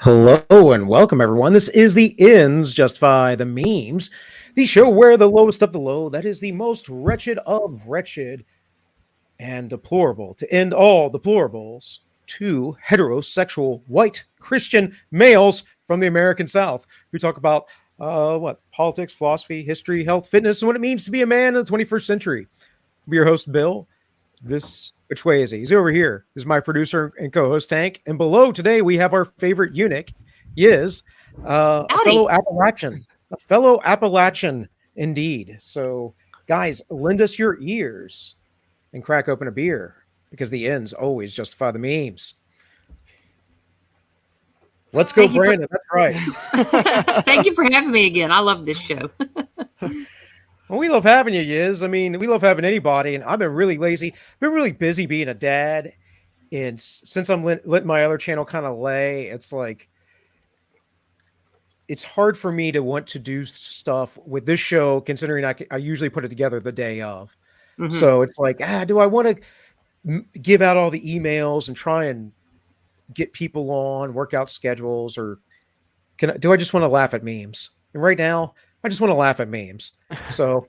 Hello and welcome, everyone. This is the Ins Justify the Memes, the show where the lowest of the low, that is the most wretched of wretched and deplorable, to end all deplorables, two heterosexual white Christian males from the American South who talk about politics, philosophy, history, health, fitness, and what it means to be a man in the 21st century. I'll be your host, Bill. Which way is he? He's over here. This is my producer and co-host Tank. And below today we have our favorite eunuch. He is a fellow Appalachian indeed. So guys, lend us your ears and crack open a beer because the ends always justify the memes. Let's go, Brandon. That's right. Thank you for having me again. I love this show. Well, we love having you, Yiz. I mean, we love having anybody, and I've been really lazy. I've been really busy being a dad, and since I'm letting my other channel kind of lay, it's like it's hard for me to want to do stuff with this show, considering I usually put it together the day of. Mm-hmm. So it's like, do I want to give out all the emails and try and get people on, work out schedules, or do I just want to laugh at memes? And right now, I just want to laugh at memes. So,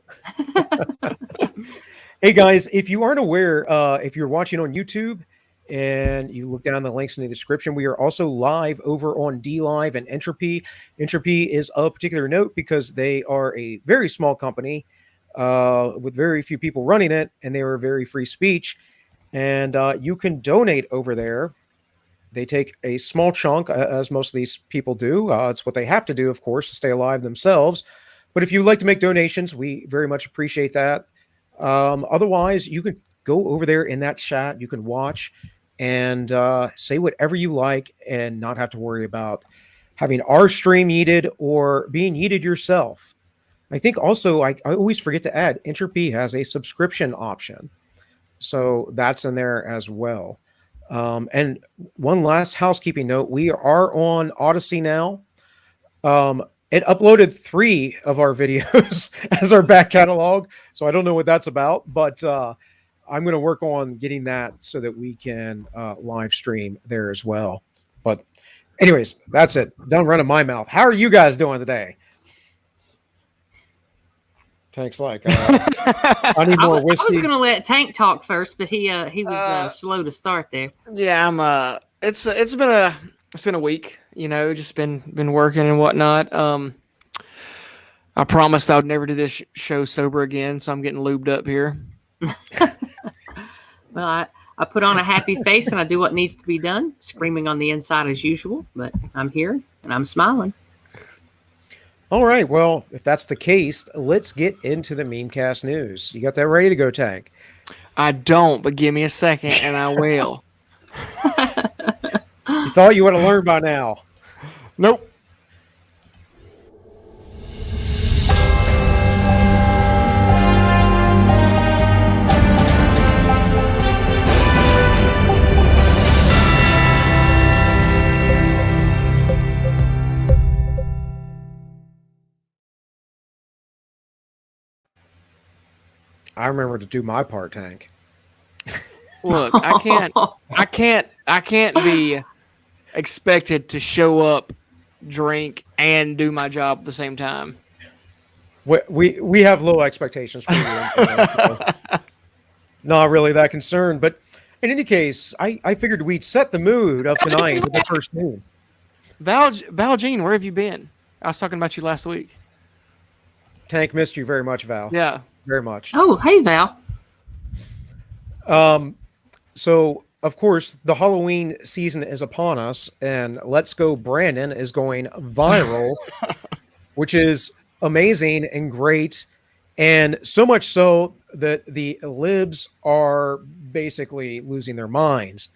hey guys, if you aren't aware, if you're watching on YouTube and you look down the links in the description, we are also live over on DLive and Entropy. Entropy is of particular note because they are a very small company with very few people running it, and they are very free speech. And you can donate over there. They take a small chunk, as most of these people do. It's what they have to do, of course, to stay alive themselves. But if you'd like to make donations, we very much appreciate that. Otherwise, you can go over there in that chat. You can watch and say whatever you like and not have to worry about having our stream yeeted or being yeeted yourself. I think also, I always forget to add, Entropy has a subscription option. So that's in there as well. And one last housekeeping note, we are on Odyssey now. It uploaded 3 of our videos as our back catalog, so I don't know what that's about, but I'm going to work on getting that so that we can live stream there as well. But anyways, that's it. Done running my mouth. How are you guys doing today? Tank's like, I need more whiskey. I was going to let Tank talk first, but he was slow to start there. Yeah, it's been a week, just been working and whatnot. I promised I would never do this show sober again, so I'm getting lubed up here. Well, I put on a happy face and I do what needs to be done, screaming on the inside as usual, but I'm here and I'm smiling. All right, well, if that's the case, let's get into the Memecast news. You got that ready to go, Tank? I don't, but give me a second and I will. You thought you would have learned by now. Nope. I remember to do my part, Tank. Look, I can't be expected to show up, drink, and do my job at the same time. We have low expectations for you. Not really that concerned, but in any case, I figured we'd set the mood of tonight with the first moon. Valjean, where have you been? I was talking about you last week. Tank missed you very much, Val. Yeah. Very much. Oh, hey, Val. So, of course, the Halloween season is upon us, and Let's Go Brandon is going viral, which is amazing and great, and so much so that the libs are basically losing their minds.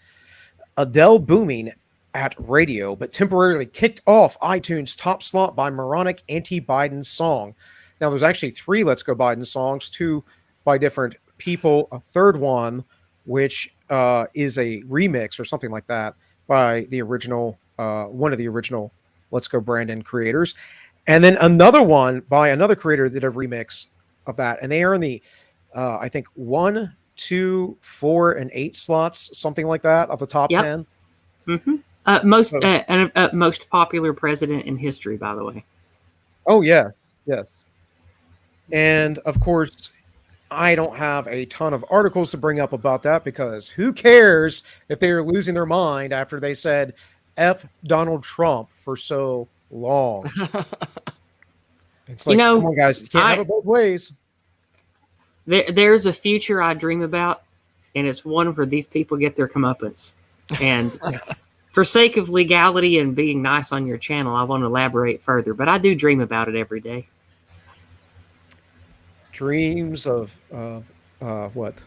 Adele booming at radio, but temporarily kicked off iTunes top slot by moronic anti-Biden song. Now, there's actually 3 Let's Go Biden songs, 2 by different people, a third one, which is a remix or something like that by the original, one of the original Let's Go Brandon creators. And then another one by another creator that did a remix of that. And they are in the, I think, 1, 2, 4, and 8 slots, something like that, of the top 10. Mm-hmm. Most popular president in history, by the way. Oh yes, yes. And of course, I don't have a ton of articles to bring up about that because who cares if they are losing their mind after they said F Donald Trump for so long? It's like, come on, guys, you can't have it both ways. There's a future I dream about, and it's one where these people get their comeuppance. And for sake of legality and being nice on your channel, I won't elaborate further, but I do dream about it every day. Dreams of what?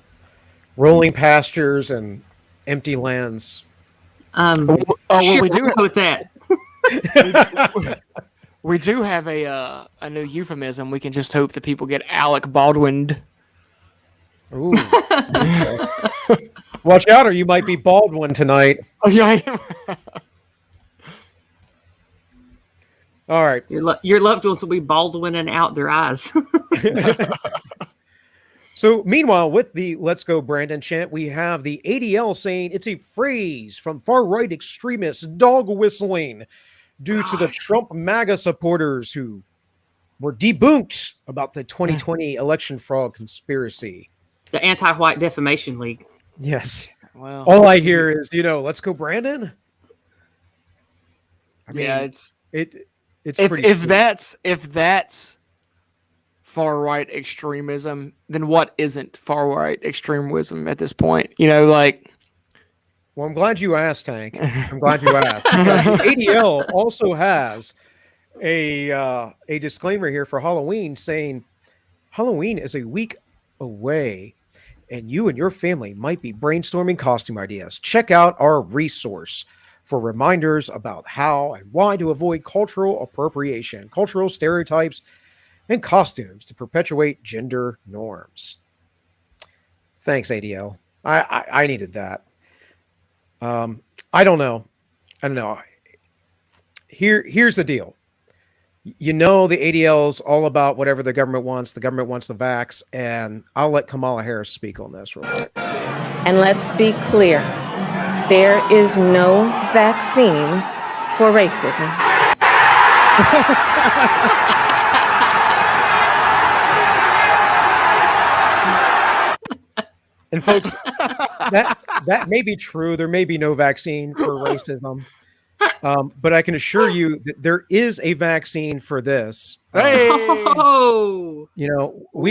Rolling pastures and empty lands. Sure, we do with that. We do have a new euphemism. We can just hope that people get Alec Baldwined. Ooh. Watch out, or you might be Baldwin tonight. All right. Your loved ones will be Baldwinning out their eyes. So, meanwhile, with the Let's Go Brandon chant, we have the ADL saying it's a phrase from far-right extremists dog whistling due to the Trump MAGA supporters who were debunked about the 2020 election fraud conspiracy. The Anti-White Defamation League. Yes. Well, all I hear is, let's go Brandon. I mean, yeah, it's if that's far right extremism, then what isn't far right extremism at this point? Well, I'm glad you asked, Tank. I'm glad you asked. The ADL also has a disclaimer here for Halloween saying Halloween is a week away and you and your family might be brainstorming costume ideas. Check out our resource for reminders about how and why to avoid cultural appropriation, cultural stereotypes, and costumes to perpetuate gender norms. Thanks, ADL. I needed that. I don't know. Here's the deal. The ADL's all about whatever the government wants. The government wants the vax, and I'll let Kamala Harris speak on this real quick. And let's be clear, there is no vaccine for racism. And folks, that may be true. There may be no vaccine for racism. But I can assure you that there is a vaccine for this. We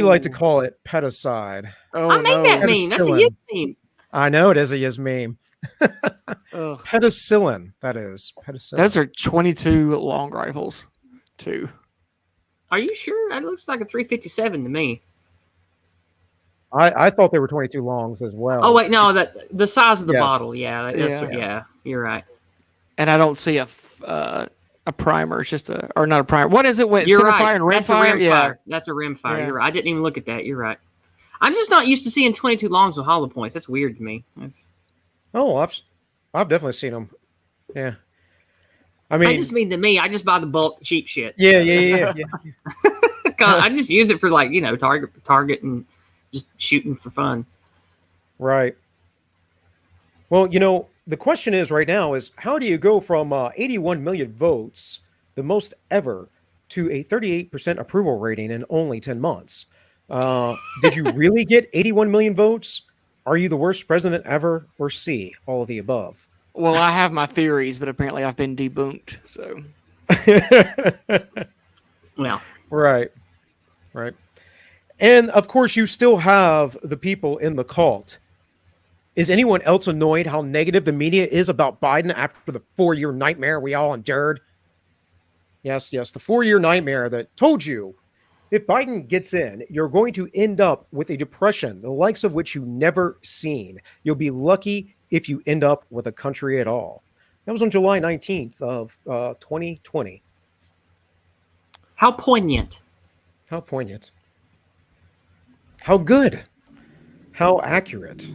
like to call it pedicide. I made that meme. That's a Yiz meme. I know it is a Yiz meme. Penicillin, that is. Penicillin. Those are 22 long rifles, too. Are you sure? That looks like a 357 to me. I thought they were 22 longs as well. Oh, wait, no, the size of the bottle. Yeah, you're right. And I don't see a primer. It's just not a primer. What is it? You're right. Fire and rim That's fire? A rim fire. That's a rim fire. Yeah. You're right. I didn't even look at that. You're right. I'm just not used to seeing 22 longs with hollow points. That's weird to me. Oh, I've definitely seen them. Yeah. I just mean to me. I just buy the bulk cheap shit. Yeah. I just use it for target and just shooting for fun. Right. Well, the question is right now is how do you go from 81 million votes, the most ever, to a 38% approval rating in only 10 months? Did you really get 81 million votes? Are you the worst president ever? Or C, all of the above? Well, I have my theories, but apparently I've been debunked. So, well, right. And of course, you still have the people in the cult. Is anyone else annoyed how negative the media is about Biden after the 4-year nightmare we all endured? Yes, the 4-year nightmare that told you if Biden gets in, you're going to end up with a depression, the likes of which you've never seen. You'll be lucky if you end up with a country at all. That was on July 19th of 2020. How poignant. How poignant. How good. How accurate.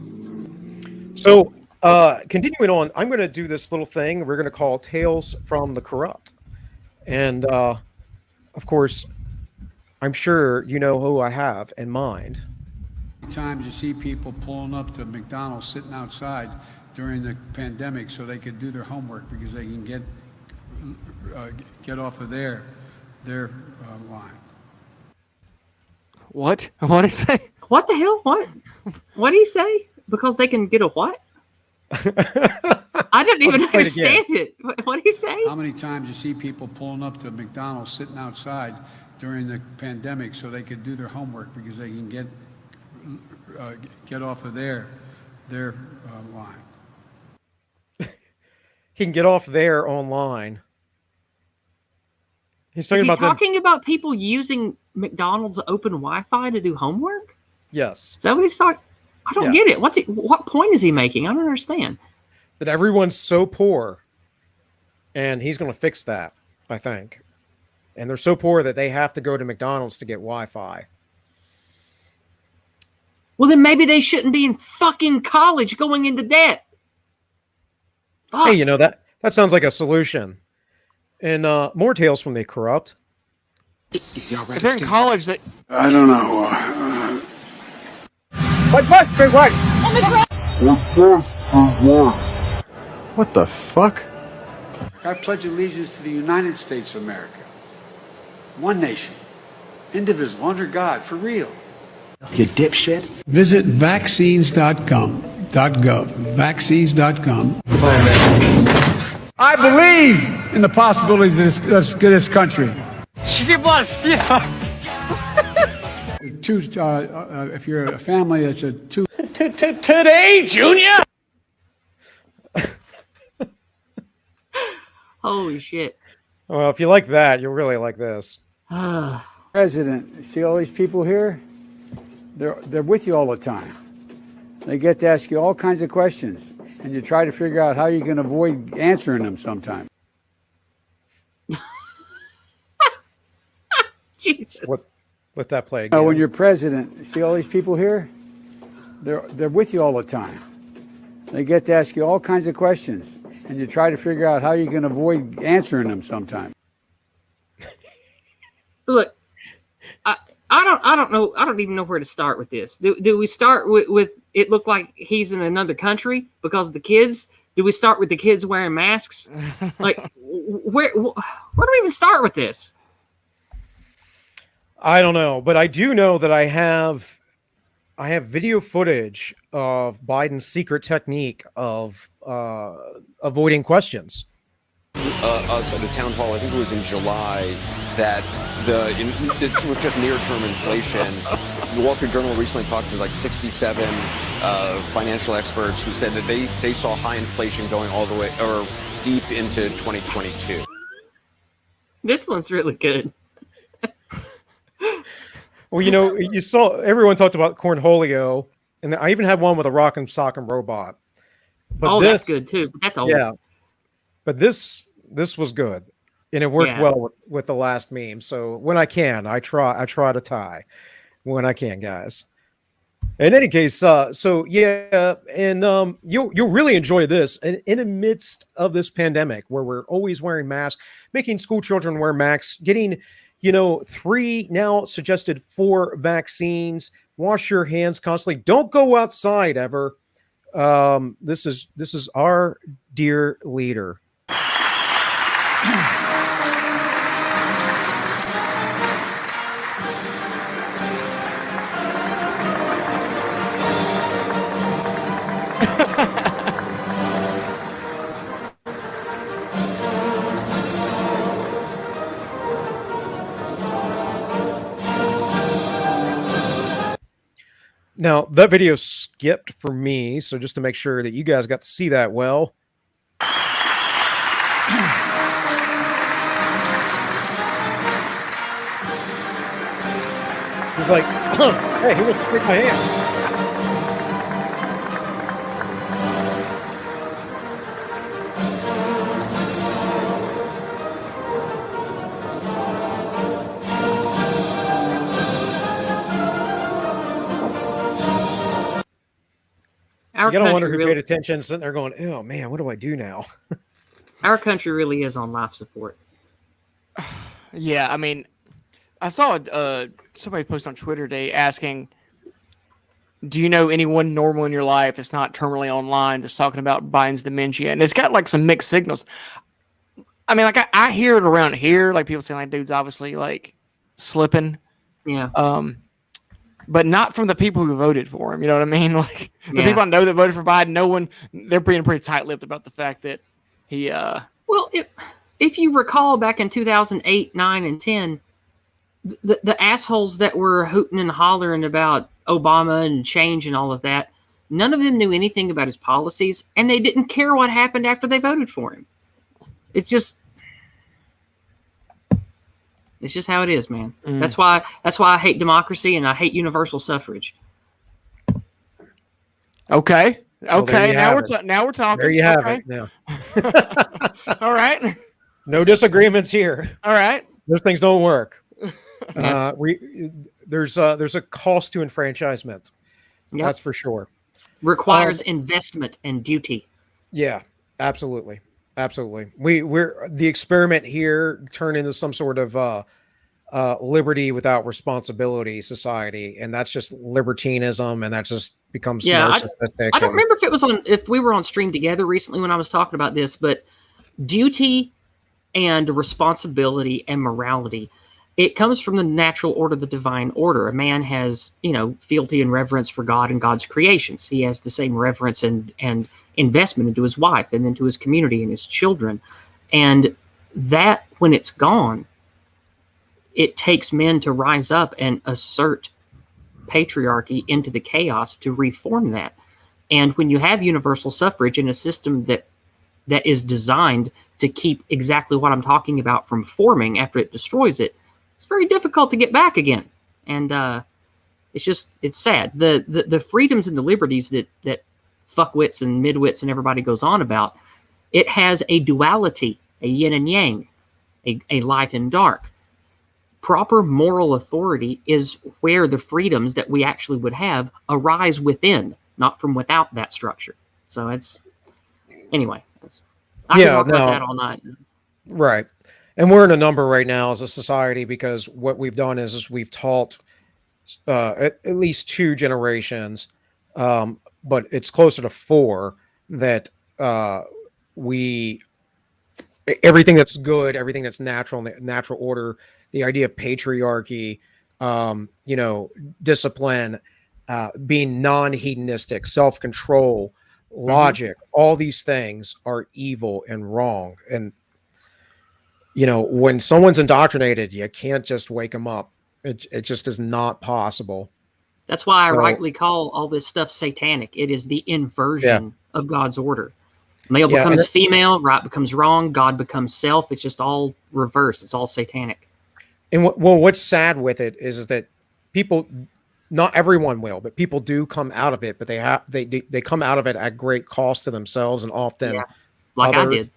So, continuing on, I'm going to do this little thing we're going to call Tales from the Corrupt. And, of course, I'm sure you know who I have in mind. Times you see people pulling up to McDonald's, sitting outside, during the pandemic so they could do their homework because they can get off of their line. What? What did he say? What the hell? What did he say? Because they can get a what? I didn't even understand it. What did he say? How many times you see people pulling up to McDonald's, sitting outside during the pandemic so they could do their homework because they can get off of their line. He can get off there online. He's talking about people using McDonald's open Wi-Fi to do homework? Yes. Is that what he's talking? I don't get it. What point is he making? I don't understand. That everyone's so poor, and he's going to fix that, I think. And they're so poor that they have to go to McDonald's to get Wi-Fi. Well, then maybe they shouldn't be in fucking college going into debt. Fuck. Hey, you know, that sounds like a solution. And more tales from the corrupt. If they're in college, I don't know. What the fuck? I pledge allegiance to the United States of America. One nation, indivisible, under God, for real. You dipshit. Visit vaccines.gov. Vaccines.com. I believe in the possibilities of this country. If you're a family, it's a two. today, Junior. Holy shit. Well, if you like that, you'll really like this. President, see all these people here? They're with you all the time. They get to ask you all kinds of questions, and you try to figure out how you can avoid answering them sometimes. Jesus. Let that play again. When you're president, see all these people here? They're with you all the time. They get to ask you all kinds of questions, and you try to figure out how you can avoid answering them sometimes. Look, I don't know. I don't even know where to start with this. Do we start with it look like he's in another country because of the kids? Do we start with the kids wearing masks? Like, where do we even start with this? I don't know, but I do know that I have video footage of Biden's secret technique of avoiding questions. Us at a town hall, I think it was in July, that this was just near-term inflation. The Wall Street Journal recently talked to like 67 financial experts who said that they saw high inflation going all the way or deep into 2022. This one's really good. Well, you know, you saw everyone talked about Cornholio, and I even had one with a Rock'em Sock'em robot. But that's good too. That's old. Yeah, but this was good, and it worked well with the last meme. So when I can, I try to tie when I can, guys. In any case, and you'll really enjoy this. And in the midst of this pandemic, where we're always wearing masks, making school children wear masks, getting 3 now suggested 4 vaccines. Wash your hands constantly. Don't go outside ever. This is our dear leader. Now, that video skipped for me, so just to make sure that you guys got to see that well. He's like, hey, he wants to take my hand. You gotta wonder who paid attention, sitting there going, "Oh man, what do I do now?" Our country really is on life support. Yeah, I mean, I saw somebody post on Twitter today asking, do you know anyone normal in your life that's not terminally online that's talking about Biden's dementia? And it's got like some mixed signals. I mean, like I hear it around here, like people saying like, dude's obviously like slipping. Yeah. But not from the people who voted for him. You know what I mean? Like the Yeah. people I know that voted for Biden, they're being pretty tight-lipped about the fact that he. Well, if you recall back in 2008, 9, and 10, the assholes that were hooting and hollering about Obama and change and all of that, none of them knew anything about his policies, and they didn't care what happened after they voted for him. It's just how it is, man. That's why I hate democracy and I hate universal suffrage. Okay. Well, now we're talking. There you have it. Now, All right. no disagreements here. All right. Those things don't work. There's a cost to enfranchisement. Yep. That's for sure. Requires investment and duty. Yeah, absolutely. We're the experiment here turned into some sort of liberty without responsibility society, and that's just libertinism, and that just becomes narcissistic. I don't remember if we were on stream together recently when I was talking about this, but duty and responsibility and morality, it comes from the natural order, the divine order. A man has, fealty and reverence for God and God's creations. He has the same reverence and investment into his wife and into his community and his children. And that, when it's gone, it takes men to rise up and assert patriarchy into the chaos to reform that. And when you have universal suffrage in a system that is designed to keep exactly what I'm talking about from forming after it destroys it, it's very difficult to get back again. And it's sad. The freedoms and the liberties that fuckwits and midwits and everybody goes on about, it has a duality, a yin and yang, a light and dark. Proper moral authority is where the freedoms that we actually would have arise within, not from without that structure. So anyway. I can talk about that all night. Right. And we're in a number right now as a society because what we've done is we've taught at least 2 generations, but it's closer to 4 that everything that's good, everything that's natural, natural order, the idea of patriarchy, discipline, being non-hedonistic, self-control, logic, all these things are evil and wrong. And, when someone's indoctrinated, you can't just wake them up. It just is not possible. That's why I rightly call all this stuff satanic. It is the inversion of God's order. Male becomes female, right becomes wrong, God becomes self. It's just all reverse. It's all satanic. And what's sad with it is that people, not everyone will, but people do come out of it, but they come out of it at great cost to themselves and often like I did.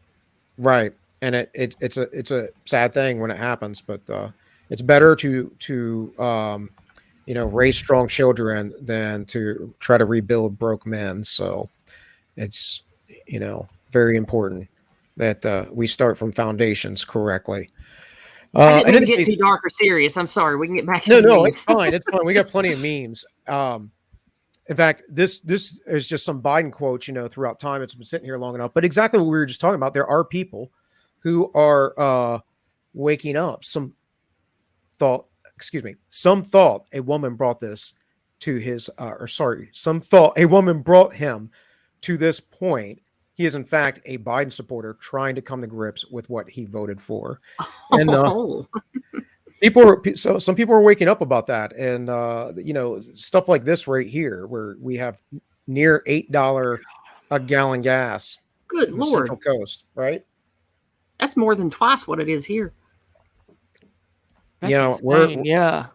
Right. And it's a sad thing when it happens, but it's better to raise strong children than to try to rebuild broke men. So it's very important that we start from foundations correctly. I didn't get too dark or serious. I'm sorry. We can get back to No, it's fine. It's fine. We got plenty of memes. In fact, this is just some Biden quotes, throughout time. It's been sitting here long enough. But exactly what we were just talking about, there are people who are waking up. Some thought a woman brought this to his, some thought a woman brought him to this point. He is, in fact, a Biden supporter trying to come to grips with what he voted for. And some people are waking up about that. And, stuff like this right here, where we have near $8 a gallon gas. Good on Lord. the Central Coast, right? That's more than twice what it is here. That's we're insane.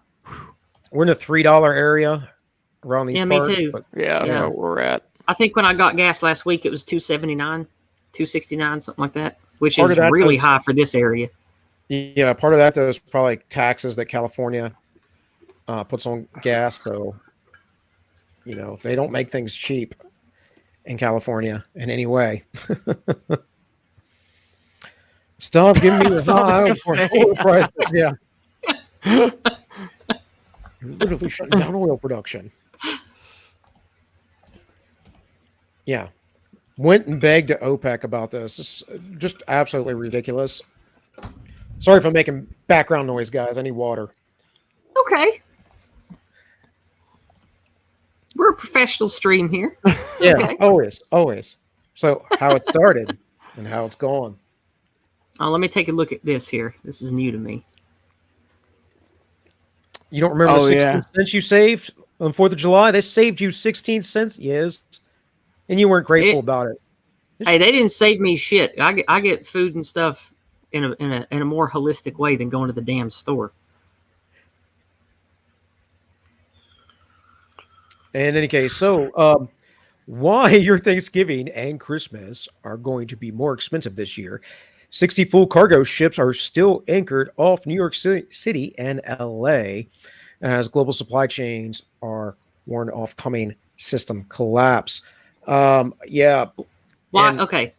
we're in the $3 area around these parts. Me too. But, that's where we're at. I think when I got gas last week, it was $2.79, $2.69, something like that, which is really high for this area. Yeah, part of that though is probably taxes that California puts on gas. So, they don't make things cheap in California in any way. Stop giving me the high for oil prices. Yeah, literally shutting down oil production. Yeah. Went and begged to OPEC about this. It's just absolutely ridiculous. Sorry if I'm making background noise, guys. I need water. Okay. We're a professional stream here. It's Yeah, okay. always. So how it started and how it's gone. Oh, let me take a look at this here. This is new to me. You don't remember Oh, the yeah. 16 cents you saved on 4th of July? They saved you 16 cents. Yes. And you weren't grateful about it. Hey, they didn't save me shit. I get food and stuff in a more holistic way than going to the damn store. In any case, so why your Thanksgiving and Christmas are going to be more expensive this year. 60 full cargo ships are still anchored off New York City and LA as global supply chains are warned off coming system collapse. Yeah. Why? And Okay.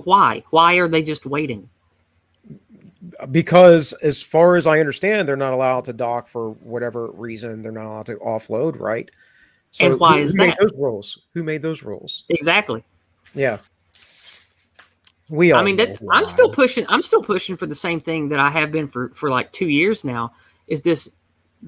Why? Why are they just waiting? because as far as I understand, they're not allowed to dock for whatever reason. They're not allowed to offload, right? So And why is who made that? those rules? Who made those rules? Exactly. Yeah. We all I mean, know that why. I'm still pushing for the same thing that I have been for like 2 years now. Is this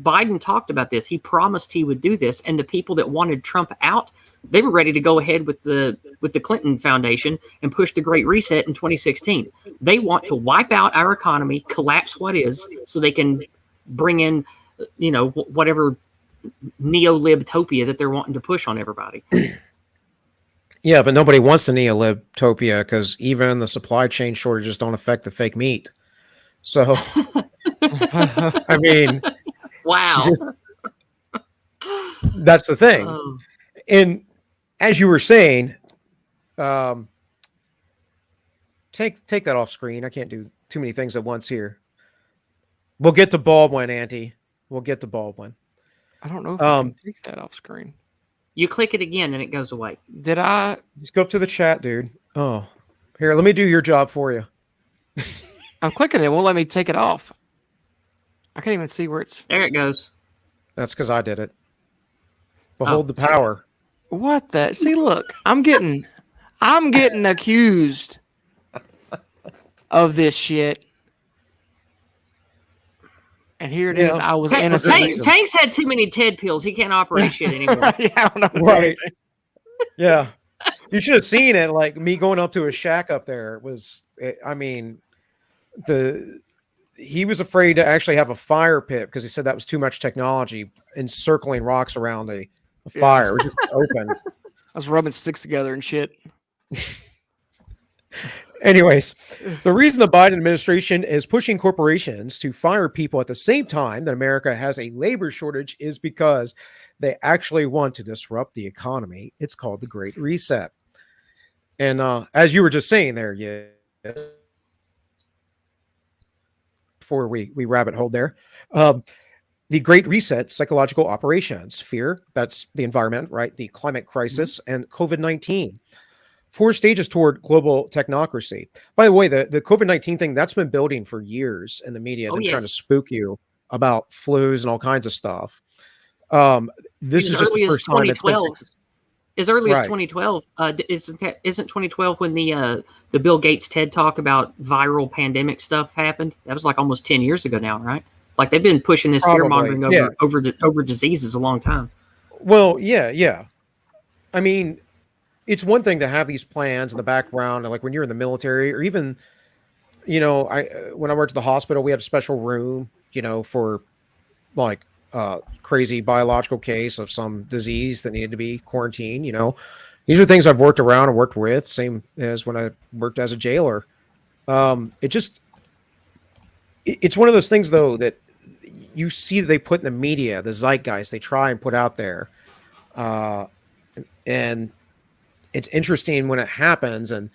Biden talked about this? He promised he would do this, and the people that wanted Trump out, they were ready to go ahead with the Clinton Foundation and push the Great Reset in 2016. They want to wipe out our economy, collapse what is, so they can bring in, whatever neo-libtopia that they're wanting to push on everybody. Yeah, but nobody wants the neolibtopia because even the supply chain shortages don't affect the fake meat. So, I mean, Wow. that's the thing. Oh. And as you were saying, take that off screen. I can't do too many things at once here. We'll get to Baldwin, Auntie. We'll get to Baldwin. I don't know if I can take that off screen. You click it again and it goes away. Did I? Just go up to the chat, dude. Oh, here, let me do your job for you. I'm clicking it. It won't let me take it off. I can't even see where it's. There it goes. That's because I did it. Behold the see, power. What the? See, look, I'm getting accused of this shit. And here it is. I was innocent. Tank's had too many Ted pills. He can't operate shit anymore. Yeah, I don't know. Right. Yeah. You should have seen it. Like me going up to a shack up there. It was, I mean, he was afraid to actually have a fire pit because he said that was too much technology encircling rocks around a fire. It was just open. I was rubbing sticks together and shit. Anyways, the reason the Biden administration is pushing corporations to fire people at the same time that America has a labor shortage is because they actually want to disrupt the economy. It's called the Great Reset. And as you were just saying there, before we rabbit hole there, the Great Reset, psychological operations, fear, that's the environment, right? The climate crisis, and COVID-19. 4 stages toward global technocracy. By the way, the COVID-19 thing, that's been building for years in the media. They're trying to spook you about flus and all kinds of stuff. This is just the first time it's been as early as 2012. Isn't 2012 when the Bill Gates TED Talk about viral pandemic stuff happened? That was like almost 10 years ago now, right? Like they've been pushing this fear mongering over diseases a long time. Well, yeah. I mean, it's one thing to have these plans in the background, and like when you're in the military, or even, when I worked at the hospital, we had a special room, for like crazy biological case of some disease that needed to be quarantined. These are things I've worked around and worked with, same as when I worked as a jailer. It's one of those things though that you see they put in the media, the zeitgeist they try and put out there, and it's interesting when it happens, and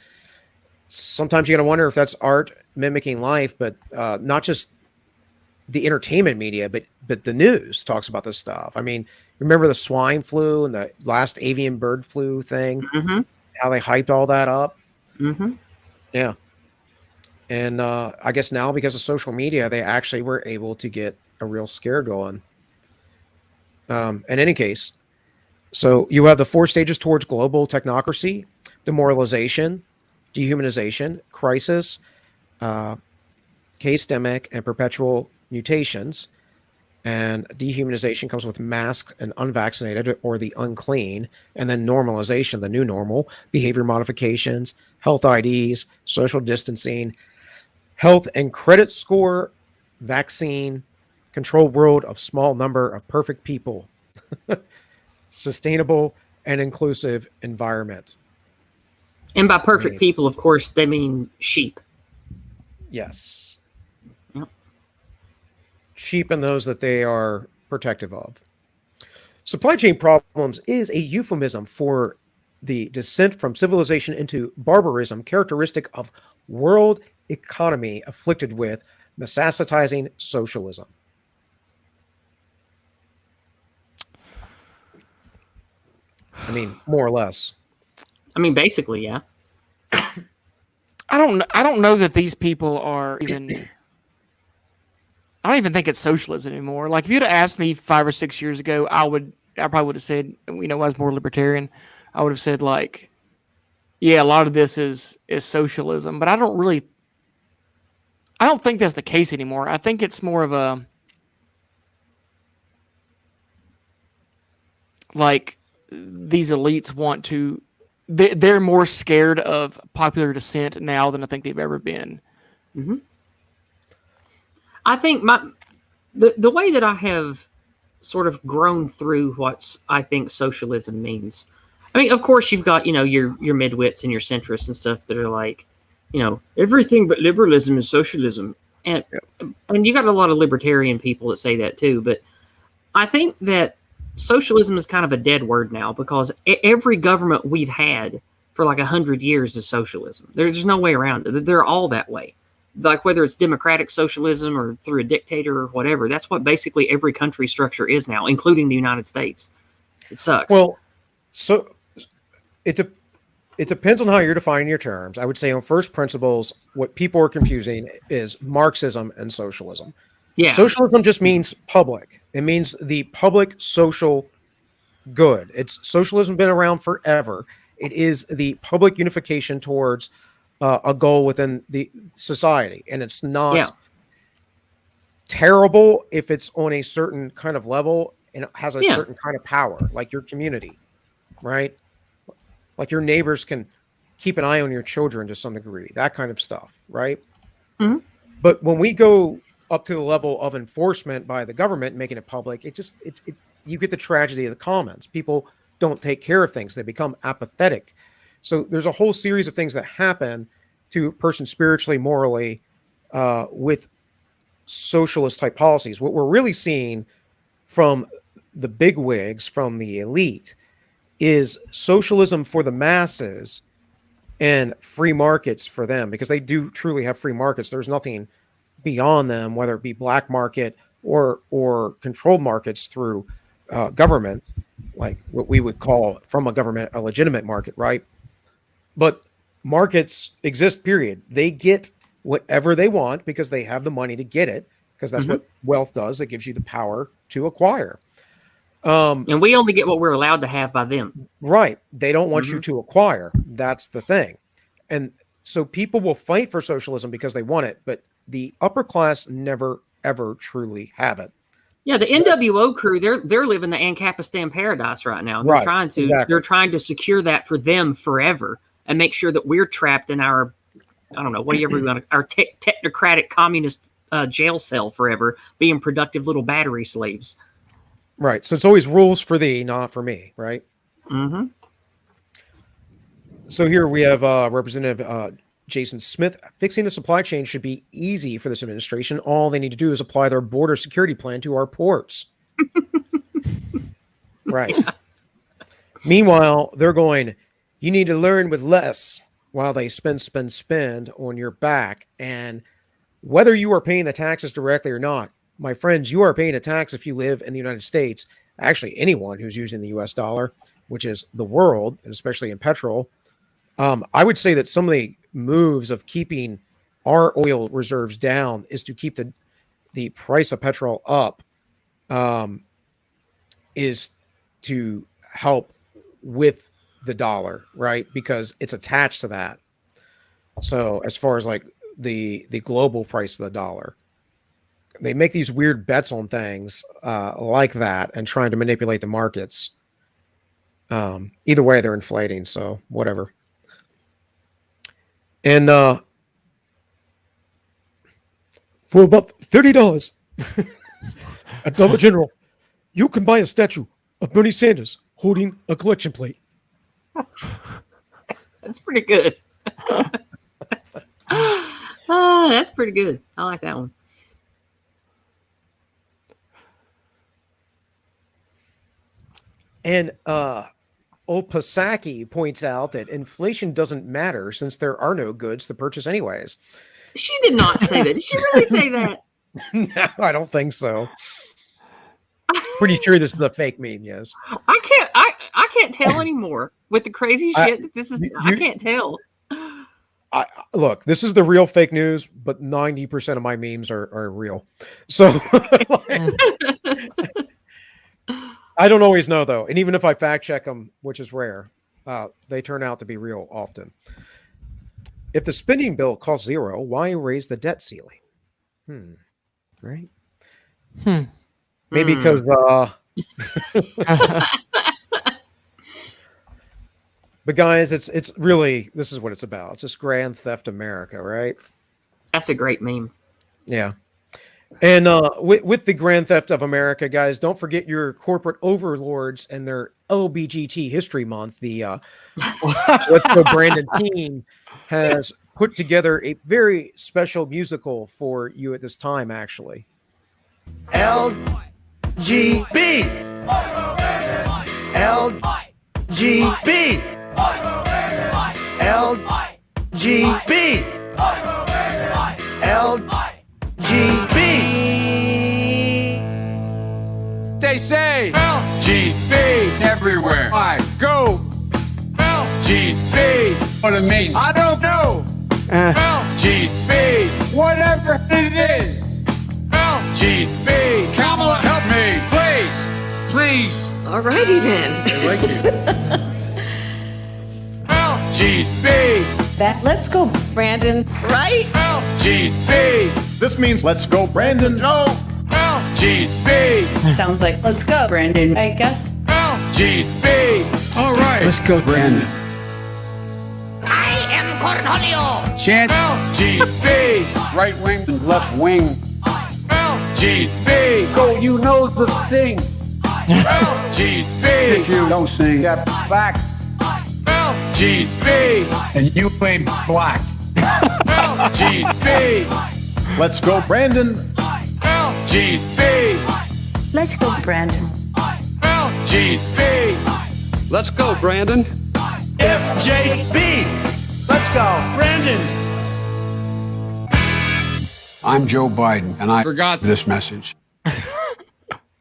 sometimes you gotta wonder if that's art mimicking life, but not just the entertainment media, but the news talks about this stuff. I mean, remember the swine flu and the last avian bird flu thing? Mm-hmm. How they hyped all that up? Mm-hmm. Yeah. And I guess now because of social media, they actually were able to get a real scare going. In any case, So you have the 4 stages towards global technocracy: demoralization, dehumanization, crisis, uh, k-stemic, and perpetual mutations. And dehumanization comes with masked and unvaccinated or the unclean, and then normalization, the new normal, behavior modifications, health IDs, social distancing, health and credit score, vaccine, controlled world of small number of perfect people, sustainable and inclusive environment. And by I perfect mean, people, of course, they mean sheep. yes, Yep. sheep and those that they are protective of. Supply chain problems is a euphemism for the descent from civilization into barbarism, characteristic of world economy afflicted with metastasizing socialism. I mean, more or less. I mean, basically, yeah. I don't know that these people are even. I don't even think it's socialism anymore. Like if you'd have asked me 5 or 6 years ago, I probably would have said, I was more libertarian. I would have said like, yeah, a lot of this is socialism, but I don't think that's the case anymore. I think it's more of a like these elites want to. They're more scared of popular dissent now than I think they've ever been. Mm-hmm. I think the way that I have sort of grown through what I think socialism means. I mean, of course, you've got your midwits and your centrists and stuff that are like, everything but liberalism is socialism, and and you got a lot of libertarian people that say that too. But I think that socialism is kind of a dead word now because every government we've had for like 100 years is socialism. There's no way around it. They're all that way. Like whether it's democratic socialism or through a dictator or whatever, that's what basically every country structure is now, including the United States. It sucks. Well, so it depends on how you're defining your terms. I would say on first principles, what people are confusing is Marxism and socialism. yeah, Socialism just means public. It means the public social good. It's socialism been around forever. It is the public unification towards a goal within the society, and it's yeah, not terrible if it's on a certain kind of level and it has a yeah, certain kind of power, like your community, right? Like your neighbors can keep an eye on your children to some degree, that kind of stuff, right? Mhm. But when we go up to the level of enforcement by the government, making it public, you get the tragedy of the commons. People don't take care of things; they become apathetic. So there's a whole series of things that happen to a person spiritually, morally, with socialist type policies. What we're really seeing from the big wigs, from the elite, is socialism for the masses and free markets for them, because they do truly have free markets. There's nothing beyond them, whether it be black market or controlled markets through governments, like what we would call from a government a legitimate market, right? But markets exist, period. They get whatever they want because they have the money to get it, because that's Mhm. what wealth does. It gives you the power to acquire. and we only get what we're allowed to have by them. Right. They don't want you Mhm. to acquire. That's the thing. And so people will fight for socialism because they want it, but the upper class never, ever truly have it. Yeah, the So- NWO crew, they're living the Ancapistan paradise right now. They're Right, exactly. they're trying to secure that for them forever and make sure that we're trapped in our, I don't know, whatever we want, our technocratic communist jail cell forever, being productive little battery slaves. Right. So it's always rules for thee, not for me, right? Mm-hmm. So here we have Representative Jason Smith. Fixing the supply chain should be easy for this administration. All they need to do is apply their border security plan to our ports. Right. Meanwhile, they're going, you need to learn with less, while they spend on your back. And whether you are paying the taxes directly or not, my friends, you are paying a tax if you live in the United States. Actually, anyone who's using the US dollar, which is the world, and especially in petrol. I would say that some of the moves of keeping our oil reserves down is to keep the price of petrol up, is to help with the dollar, right? Because it's attached to that. So as far as like the global price of the dollar, they make these weird bets on things like that and trying to manipulate the markets. Either way, they're inflating. So whatever. And for about $30 at Dollar General, you can buy a statue of Bernie Sanders holding a collection plate. That's pretty good. That's pretty good. I like that one. And old Pasaki points out that inflation doesn't matter since there are no goods to purchase anyways. She did not say that. Did she really say that? No, I don't think so. Pretty sure this is a fake meme, yes. I can't tell anymore with the crazy shit that this is. I can't tell. Look, this is the real fake news, but 90% of my memes are real. So I don't always know though. And even if I fact check them, which is rare, they turn out to be real often. If the spending bill costs zero, why raise the debt ceiling? Right? Maybe because but guys, it's really, this is what it's about. It's just Grand Theft America, right? That's a great meme. Yeah. And with the Grand Theft of America, guys, don't forget your corporate overlords and their LBGT History Month. The Let's Go Brandon team has put together a very special musical for you at this time, actually. LGB. LGB. LGB. LGB. They say LGB everywhere. I go LGB. What it means, I don't know. LGB, whatever it is. LGB. Kamala, help me, please. Alrighty then. Thank you. LGB. That's Let's Go Brandon, right? LGB. This means let's go, Brandon. No. LGB. Sounds like Let's Go Brandon, I guess. LGB. All right. Let's go, Brandon. I am Cornholio. Chant LGB. right wing and left wing. LGB. Go, you know the thing. LGB. If you don't sing that back LGB. and you ain't black. LGB. Let's go, Brandon. LGB. Let's go, Brandon. LGB. Let's go, Brandon. FJB. Let's go, Brandon. I'm Joe Biden, and I Forgot this message.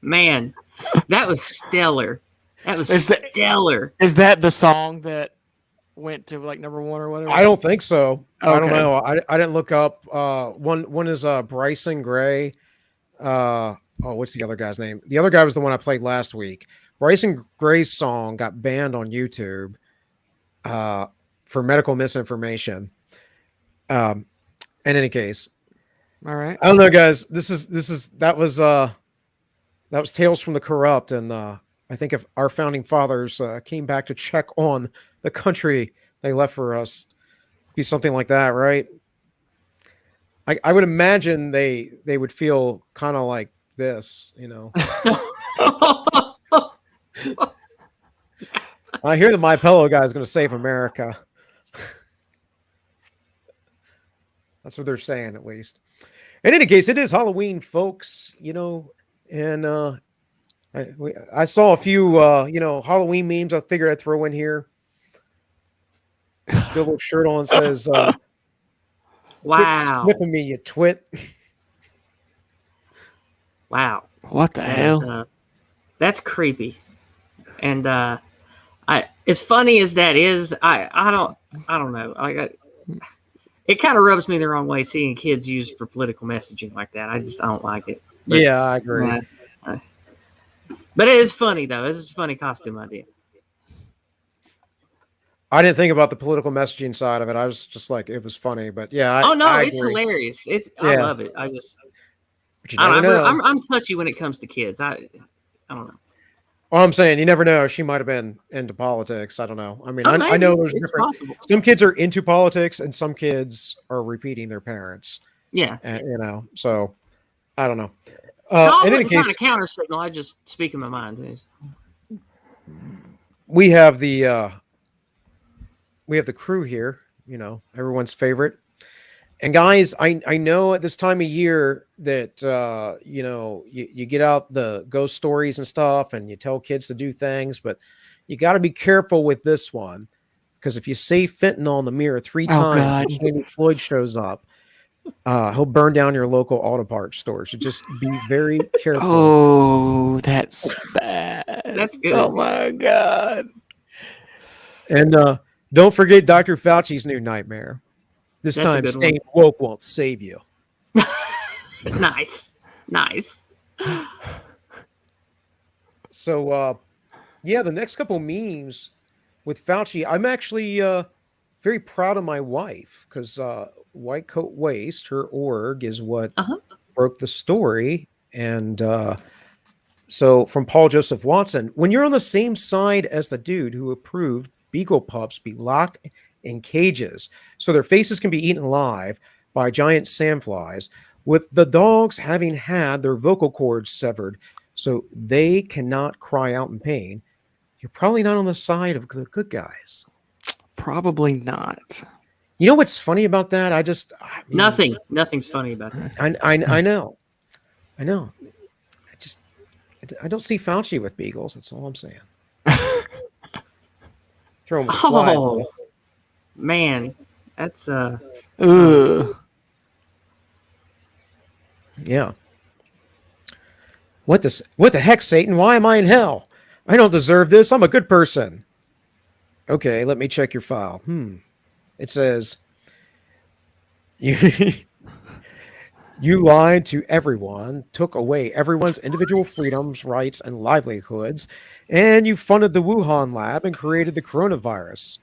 Man, that was stellar. That was stellar. Is that the song that went to like number one or whatever? I don't think so. I don't Okay. know. I didn't look up. One is Bryson Gray. What's the other guy's name? The other guy was the one I played last week. Bryson Gray's song got banned on YouTube for medical misinformation. In any case, All right. I don't know, guys. That was Tales from the Corrupt, and I think if our founding fathers came back to check on the country they left for us, be something like that, right? I would imagine they would feel kind of like this, you know. I hear the My Pillow guy is going to save America. That's what they're saying, at least. In any case, it is Halloween, folks. You know, and I saw a few, Halloween memes. I figured I'd throw in here. Good little shirt on says, Wow. "Quit snipping me, you twit." Wow. What the hell? That's creepy. And as funny as that is, I don't know. It kind of rubs me the wrong way seeing kids used for political messaging like that. I don't like it. But, Yeah, I agree. but it is funny though. It's a funny costume idea. I didn't think about the political messaging side of it. I was just like, it was funny, but yeah. Oh no, I it's agree. hilarious. I Yeah. love it. But you never know. I'm touchy when it comes to kids. I don't know. Well, I'm saying you never know. She might have been into politics. I don't know. I mean, I know there's it's different. possible. Some kids are into politics, and some kids are repeating their parents. Yeah. So I don't know. I In any wasn't trying case, to counter signal. I just speak in my mind. we have the crew here. Everyone's favorite. And guys, I know at this time of year that you get out the ghost stories and stuff, and you tell kids to do things, but you got to be careful with this one, because if you say fentanyl in the mirror 3 times, when Andy Floyd shows up, he'll burn down your local auto parts store. So just be very careful. Oh, that's bad. That's good. Oh my God. And don't forget Dr. Fauci's new nightmare. This That's a time, good staying woke won't save you. Nice. So, the next couple memes with Fauci, I'm actually very proud of my wife, because White Coat Waste, her org, is what broke the story. And so from Paul Joseph Watson, when you're on the same side as the dude who approved beagle pups be locked in cages so their faces can be eaten alive by giant sandflies, with the dogs having had their vocal cords severed so they cannot cry out in pain, you're probably not on the side of the good guys. Probably not. You know what's funny about that? Nothing's funny about that. I know. I don't see Fauci with beagles. That's all I'm saying. Throw him with flies. Oh man, that's Yeah. What the heck, Satan? Why am I in hell? I don't deserve this. I'm a good person. Okay, let me check your file. It says you lied to everyone, took away everyone's individual freedoms, rights, and livelihoods, and you funded the Wuhan lab and created the coronavirus.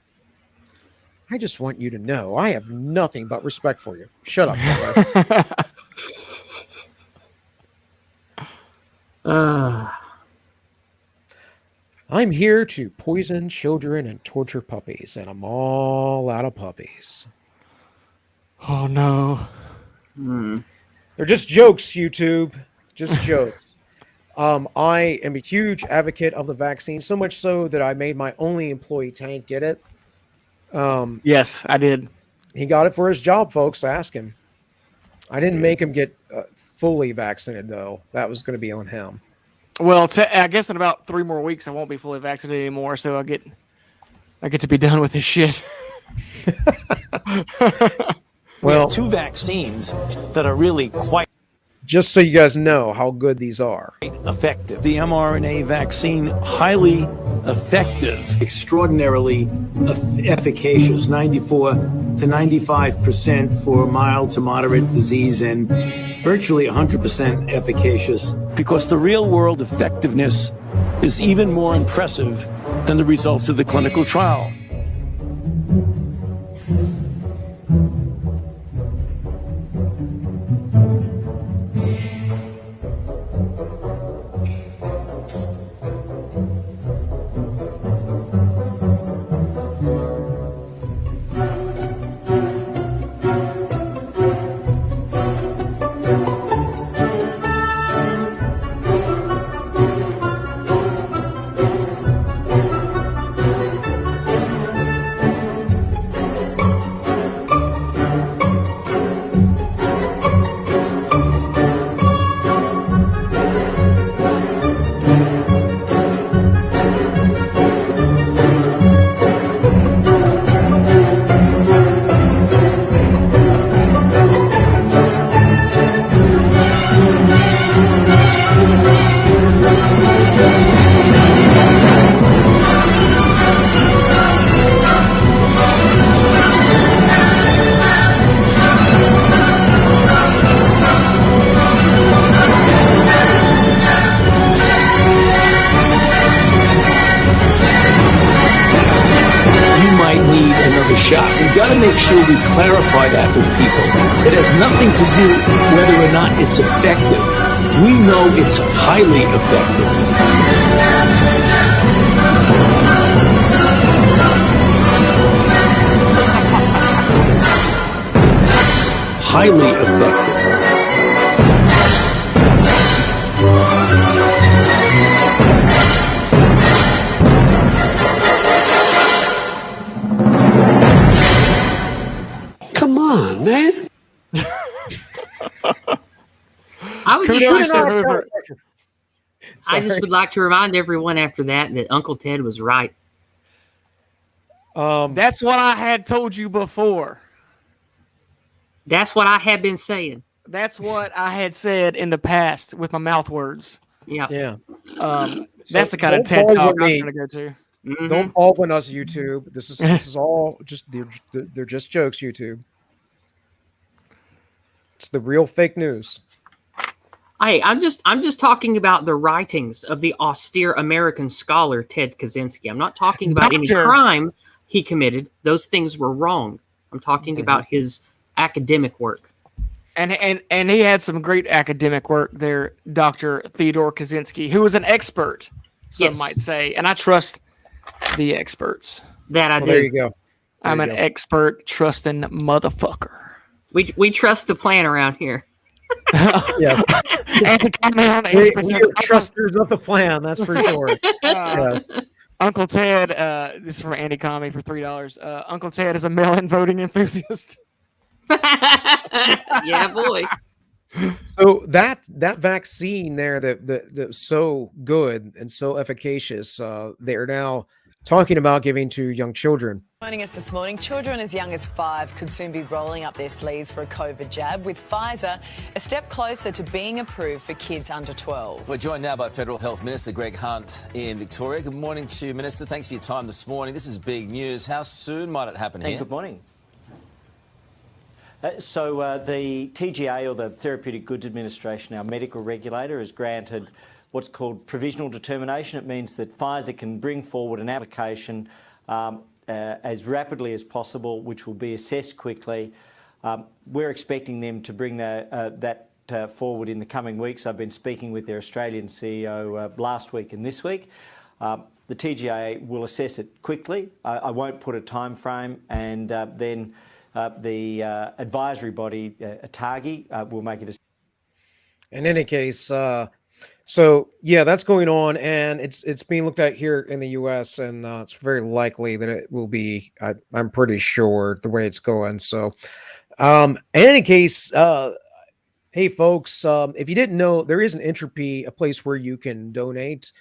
I just want you to know I have nothing but respect for you. Shut up, I'm here to poison children and torture puppies, and I'm all out of puppies. Oh no. They're just jokes, YouTube. Just jokes. I am a huge advocate of the vaccine, so much so that I made my only employee, Tank, get it. Yes, I did. He got it for his job, folks. Ask him. I didn't make him get fully vaccinated, though. That was going to be on him. Well, I guess in about 3 more weeks I won't be fully vaccinated anymore, so I get to be done with this shit. We have 2 vaccines that are really quite just so you guys know how good these are. effective. The mRNA vaccine, highly effective, extraordinarily efficacious, 94 to 95% for mild to moderate disease, and virtually 100% efficacious. Because the real world effectiveness is even more impressive than the results of the clinical trial. shot. We've got to make sure we clarify that with people. It has nothing to do whether or not it's effective. We know it's highly effective. Highly effective. Come on, man. I would just Kudos like to Hoover. I just would like to remind everyone after that Uncle Ted was right. That's what I had told you before. That's what I have been saying. That's what I had said in the past with my mouth words. Yeah. Yeah. That's the kind of don't TED Baldwin talk I'm me. trying to go to. Mhm. Don't Baldwin us, YouTube. This is all just they're just jokes, YouTube. It's the real fake news. Hey, I'm just talking about the writings of the austere American scholar Ted Kaczynski. I'm not talking about any Doctor. crime he committed. Those things were wrong. I'm talking about his academic work. And he had some great academic work there, Dr. Theodore Kaczynski, who was an expert, some Yes. might say. And I trust the experts. That I Well, do. there you go. I'm an expert trusting motherfucker. We trust the plan around here. Yeah. And to comment on We 80% are trusters of the plan, that's for sure. Yes. Uncle Ted, this is from Andy Comey for $3. Uncle Ted is a mail-in voting enthusiast. Yeah, boy. So that vaccine there that so good and so efficacious, they are now talking about giving to young children. Joining us this morning, children as young as 5 could soon be rolling up their sleeves for a COVID jab, with Pfizer a step closer to being approved for kids under 12. We're joined now by Federal Health Minister Greg Hunt in Victoria. Good morning to you, Minister. Thanks for your time this morning. This is big news. How soon might it happen here? Good morning. So the TGA, or the Therapeutic Goods Administration, our medical regulator, has granted what's called provisional determination. It means that Pfizer can bring forward an application as rapidly as possible, which will be assessed quickly. We're expecting them to bring that forward in the coming weeks. I've been speaking with their Australian CEO last week and this week. The TGA will assess it quickly. I won't put a time frame, and then the advisory body, ATAGI, will make a decision. In any case, so yeah, that's going on, and it's being looked at here in the U.S., and it's very likely that it will be. I'm pretty sure the way it's going. So, in any case, hey folks, if you didn't know, there is an Entropy, a place where you can donate.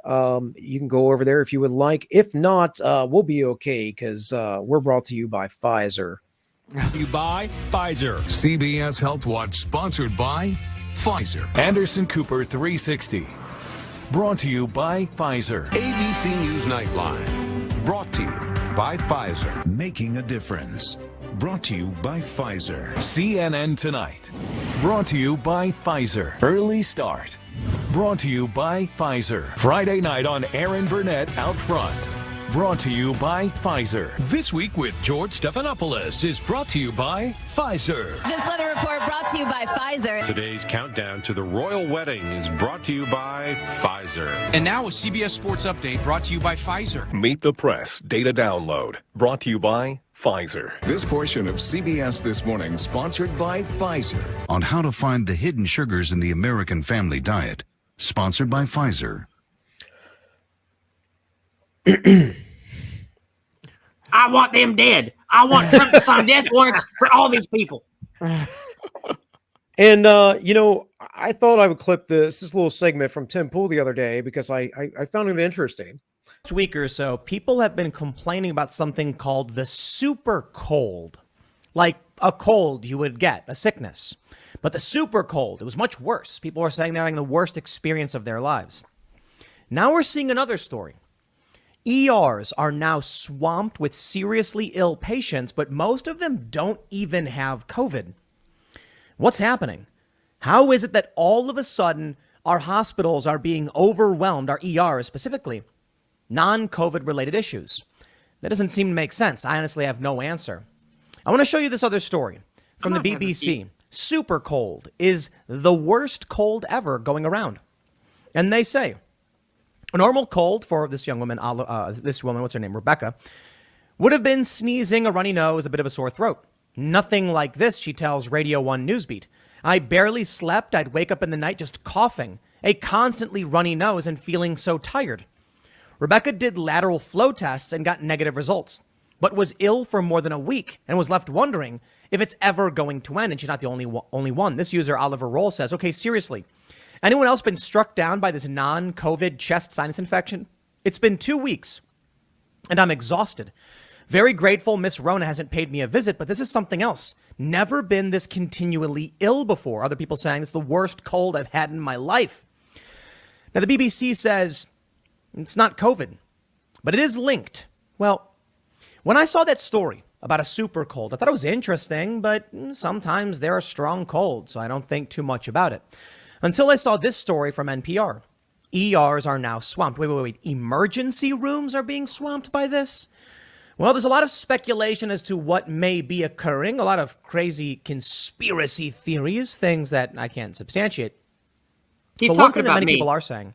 You can go over there if you would like. If not, we'll be okay because we're brought to you by Pfizer. You buy Pfizer. CBS Health Watch, sponsored by Pfizer. Anderson Cooper 360. Brought to you by Pfizer. ABC News Nightline. Brought to you by Pfizer. Making a difference. Brought to you by Pfizer. CNN Tonight. Brought to you by Pfizer. Early Start. Brought to you by Pfizer. Friday night on Aaron Burnett Out Front. Brought to you by Pfizer. This Week with George Stephanopoulos is brought to you by Pfizer. This weather report brought to you by Pfizer. Today's countdown to the royal wedding is brought to you by Pfizer. And now a CBS Sports Update brought to you by Pfizer. Meet the Press Data Download brought to you by Pfizer. This portion of CBS This Morning sponsored by Pfizer. On how to find the hidden sugars in the American family diet. Sponsored by Pfizer. I want them dead. I want Trump to sign death warrants for all these people. And you know, I thought I would clip this little segment from Tim Pool the other day because I found it interesting. Last week or so, people have been complaining about something called the super cold, like a cold you would get, a sickness. But the super cold, it was much worse. People were saying they're having the worst experience of their lives. Now we're seeing another story. ERs are now swamped with seriously ill patients, but most of them don't even have COVID. What's happening? How is it that all of a sudden our hospitals are being overwhelmed, our ERs specifically, non-COVID related issues? That doesn't seem to make sense. I honestly have no answer. I want to show you this other story from the BBC. Super cold is the worst cold ever going around. And they say a normal cold for this young woman, what's her name, Rebecca, would have been sneezing, a runny nose, a bit of a sore throat. Nothing like this, she tells Radio 1 Newsbeat. I barely slept. I'd wake up in the night just coughing, a constantly runny nose and feeling so tired. Rebecca did lateral flow tests and got negative results, but was ill for more than a week and was left wondering if it's ever going to end. And she's not the only one. This user, Oliver Roll, says, okay, seriously, anyone else been struck down by this non-COVID chest sinus infection? It's been 2 weeks and I'm exhausted. Very grateful Miss Rona hasn't paid me a visit, but this is something else. Never been this continually ill before. Other people saying it's the worst cold I've had in my life. Now, the BBC says it's not COVID, but it is linked. Well, when I saw that story about a super cold, I thought it was interesting, but sometimes there are strong colds, so I don't think too much about it. Until I saw this story from NPR. ERs are now swamped. Wait. Emergency rooms are being swamped by this? Well, there's a lot of speculation as to what may be occurring, a lot of crazy conspiracy theories, things that I can't substantiate. He's but one talking thing that about many me. people are saying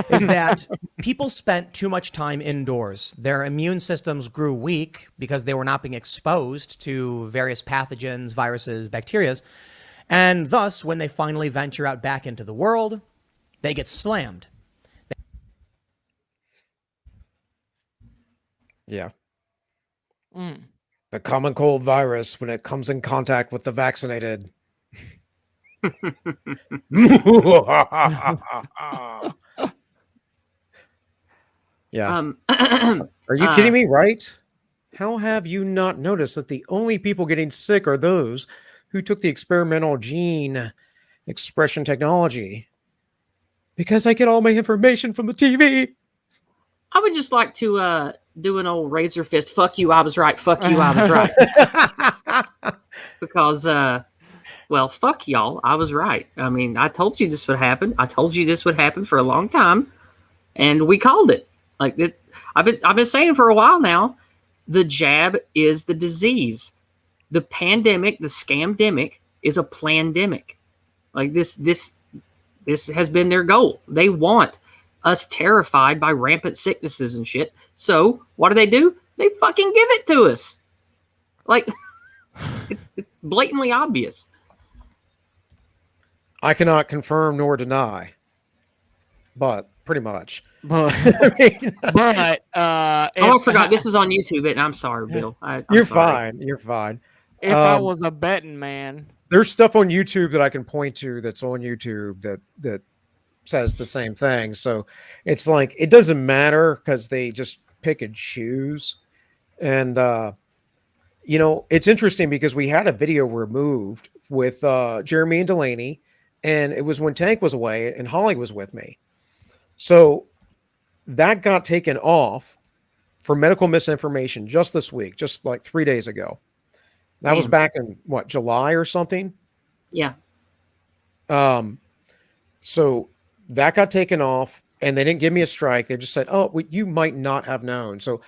is that people spent too much time indoors. Their immune systems grew weak because they were not being exposed to various pathogens, viruses, bacteria. And thus, when they finally venture out back into the world, they get slammed. Yeah. The common cold virus, when it comes in contact with the vaccinated. Yeah. Are you kidding me, right? How have you not noticed that the only people getting sick are those who took the experimental gene expression technology? Because I get all my information from the TV. I would just like to do an old razor fist. Fuck you, I was right. Fuck you, I was right. Because, well, fuck y'all. I was right. I mean, I told you this would happen. I told you this would happen for a long time, and we called it. Like it, I've been saying for a while now. The jab is the disease. The pandemic, the scamdemic, is a plandemic. Like this has been their goal. They want us terrified by rampant sicknesses and shit. So what do? They fucking give it to us. Like it's blatantly obvious. I cannot confirm nor deny, but pretty much. But, I forgot this is on YouTube, and I'm sorry, Bill. You're fine. You're fine. If I was a betting man, there's stuff on YouTube that I can point to that's on YouTube that says the same thing. So it's like it doesn't matter because they just pick and choose. And you know, it's interesting because we had a video removed with Jeremy and Delaney, and it was when Tank was away and Holly was with me. So that got taken off for medical misinformation just this week, just like 3 days ago. That was back in what, July or something? Yeah. So that got taken off and they didn't give me a strike. They just said, oh, well, you might not have known. So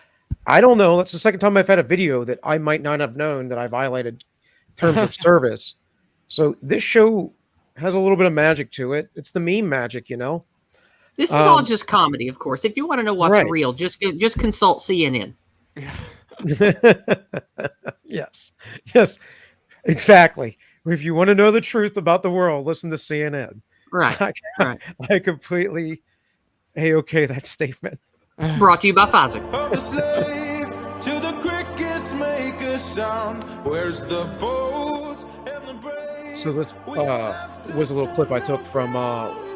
I don't know. That's the second time I've had a video that I might not have known that I violated terms of service. So this show has a little bit of magic to it. It's the meme magic, you know? This is all just comedy, of course. If you want to know what's real, just consult CNN. Yes, exactly. If you want to know the truth about the world, listen to CNN. Right. I completely A-okay that statement. Brought to you by Pfizer. So this was a little clip I took from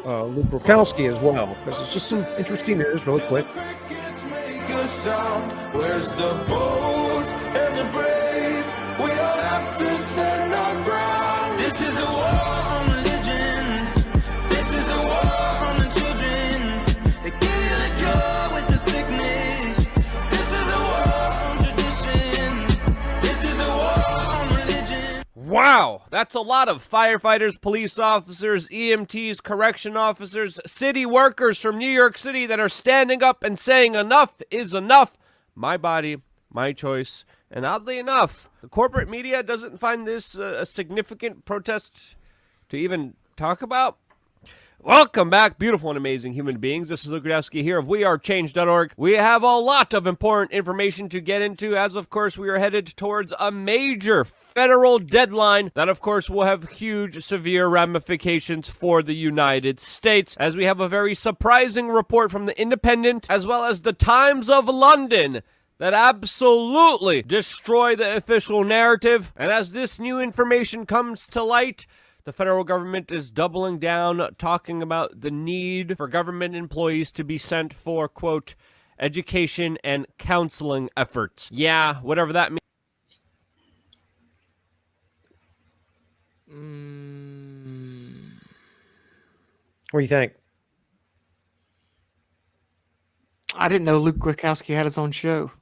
Luke Rukowski as well, because it's just some interesting news really quick. Where's the bold and the brave? We all have to stand our ground. This is a war on religion. This is a war on the children. They give you the cure with the sickness. This is a war on tradition. This is a war on religion. Wow, that's a lot of firefighters, police officers, EMTs, correction officers, city workers from New York City that are standing up and saying enough is enough. My body, my choice. And oddly enough, the corporate media doesn't find this a significant protest to even talk about. Welcome back, beautiful and amazing human beings. This is Luke Rudowski here of WeAreChange.org. We have a lot of important information to get into, as of course we are headed towards a major federal deadline that of course will have huge, severe ramifications for the United States, as we have a very surprising report from The Independent as well as the Times of London that absolutely destroy the official narrative. And as this new information comes to light, the federal government is doubling down, talking about the need for government employees to be sent for, quote, education and counseling efforts. Yeah, whatever that means. What do you think? I didn't know Luke Witkowski had his own show.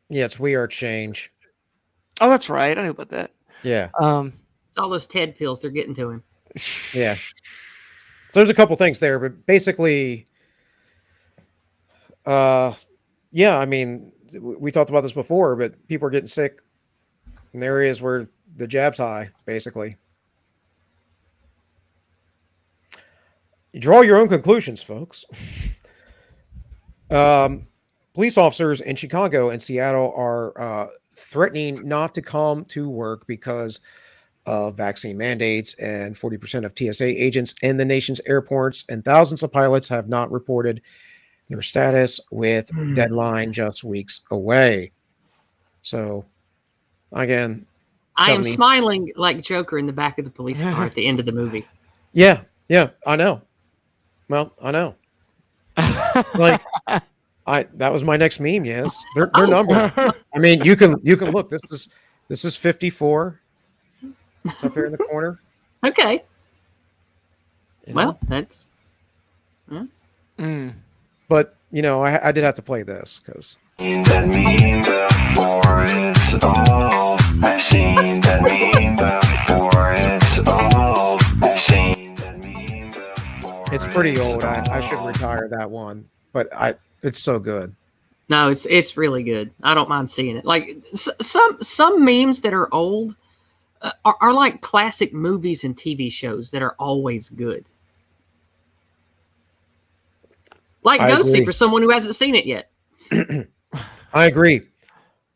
Yeah, it's We Are Change. Oh, that's right. I knew about that. Yeah. It's all those TED pills they're getting to him. Yeah. So there's a couple things there, but basically, yeah, I mean, we talked about this before, but people are getting sick in areas where the jab's high, basically. You draw your own conclusions, folks. Police officers in Chicago and Seattle are threatening not to come to work because of vaccine mandates, and 40% of TSA agents in the nation's airports and thousands of pilots have not reported their status, with deadline just weeks away. So, again, I am smiling like Joker in the back of the police car at the end of the movie. Yeah, I know. Well, I know. It's like that was my next meme. Yes, their number. I mean, you can look. This is 54. It's up here in the corner. Okay. You know? Well, that's. But I did have to play this because. I've seen that meme before. It's pretty old. I should retire that one, but it's so good. No, it's really good. I don't mind seeing it. Like some memes that are old are like classic movies and TV shows that are always good. Like Ghosty for someone who hasn't seen it yet. I agree.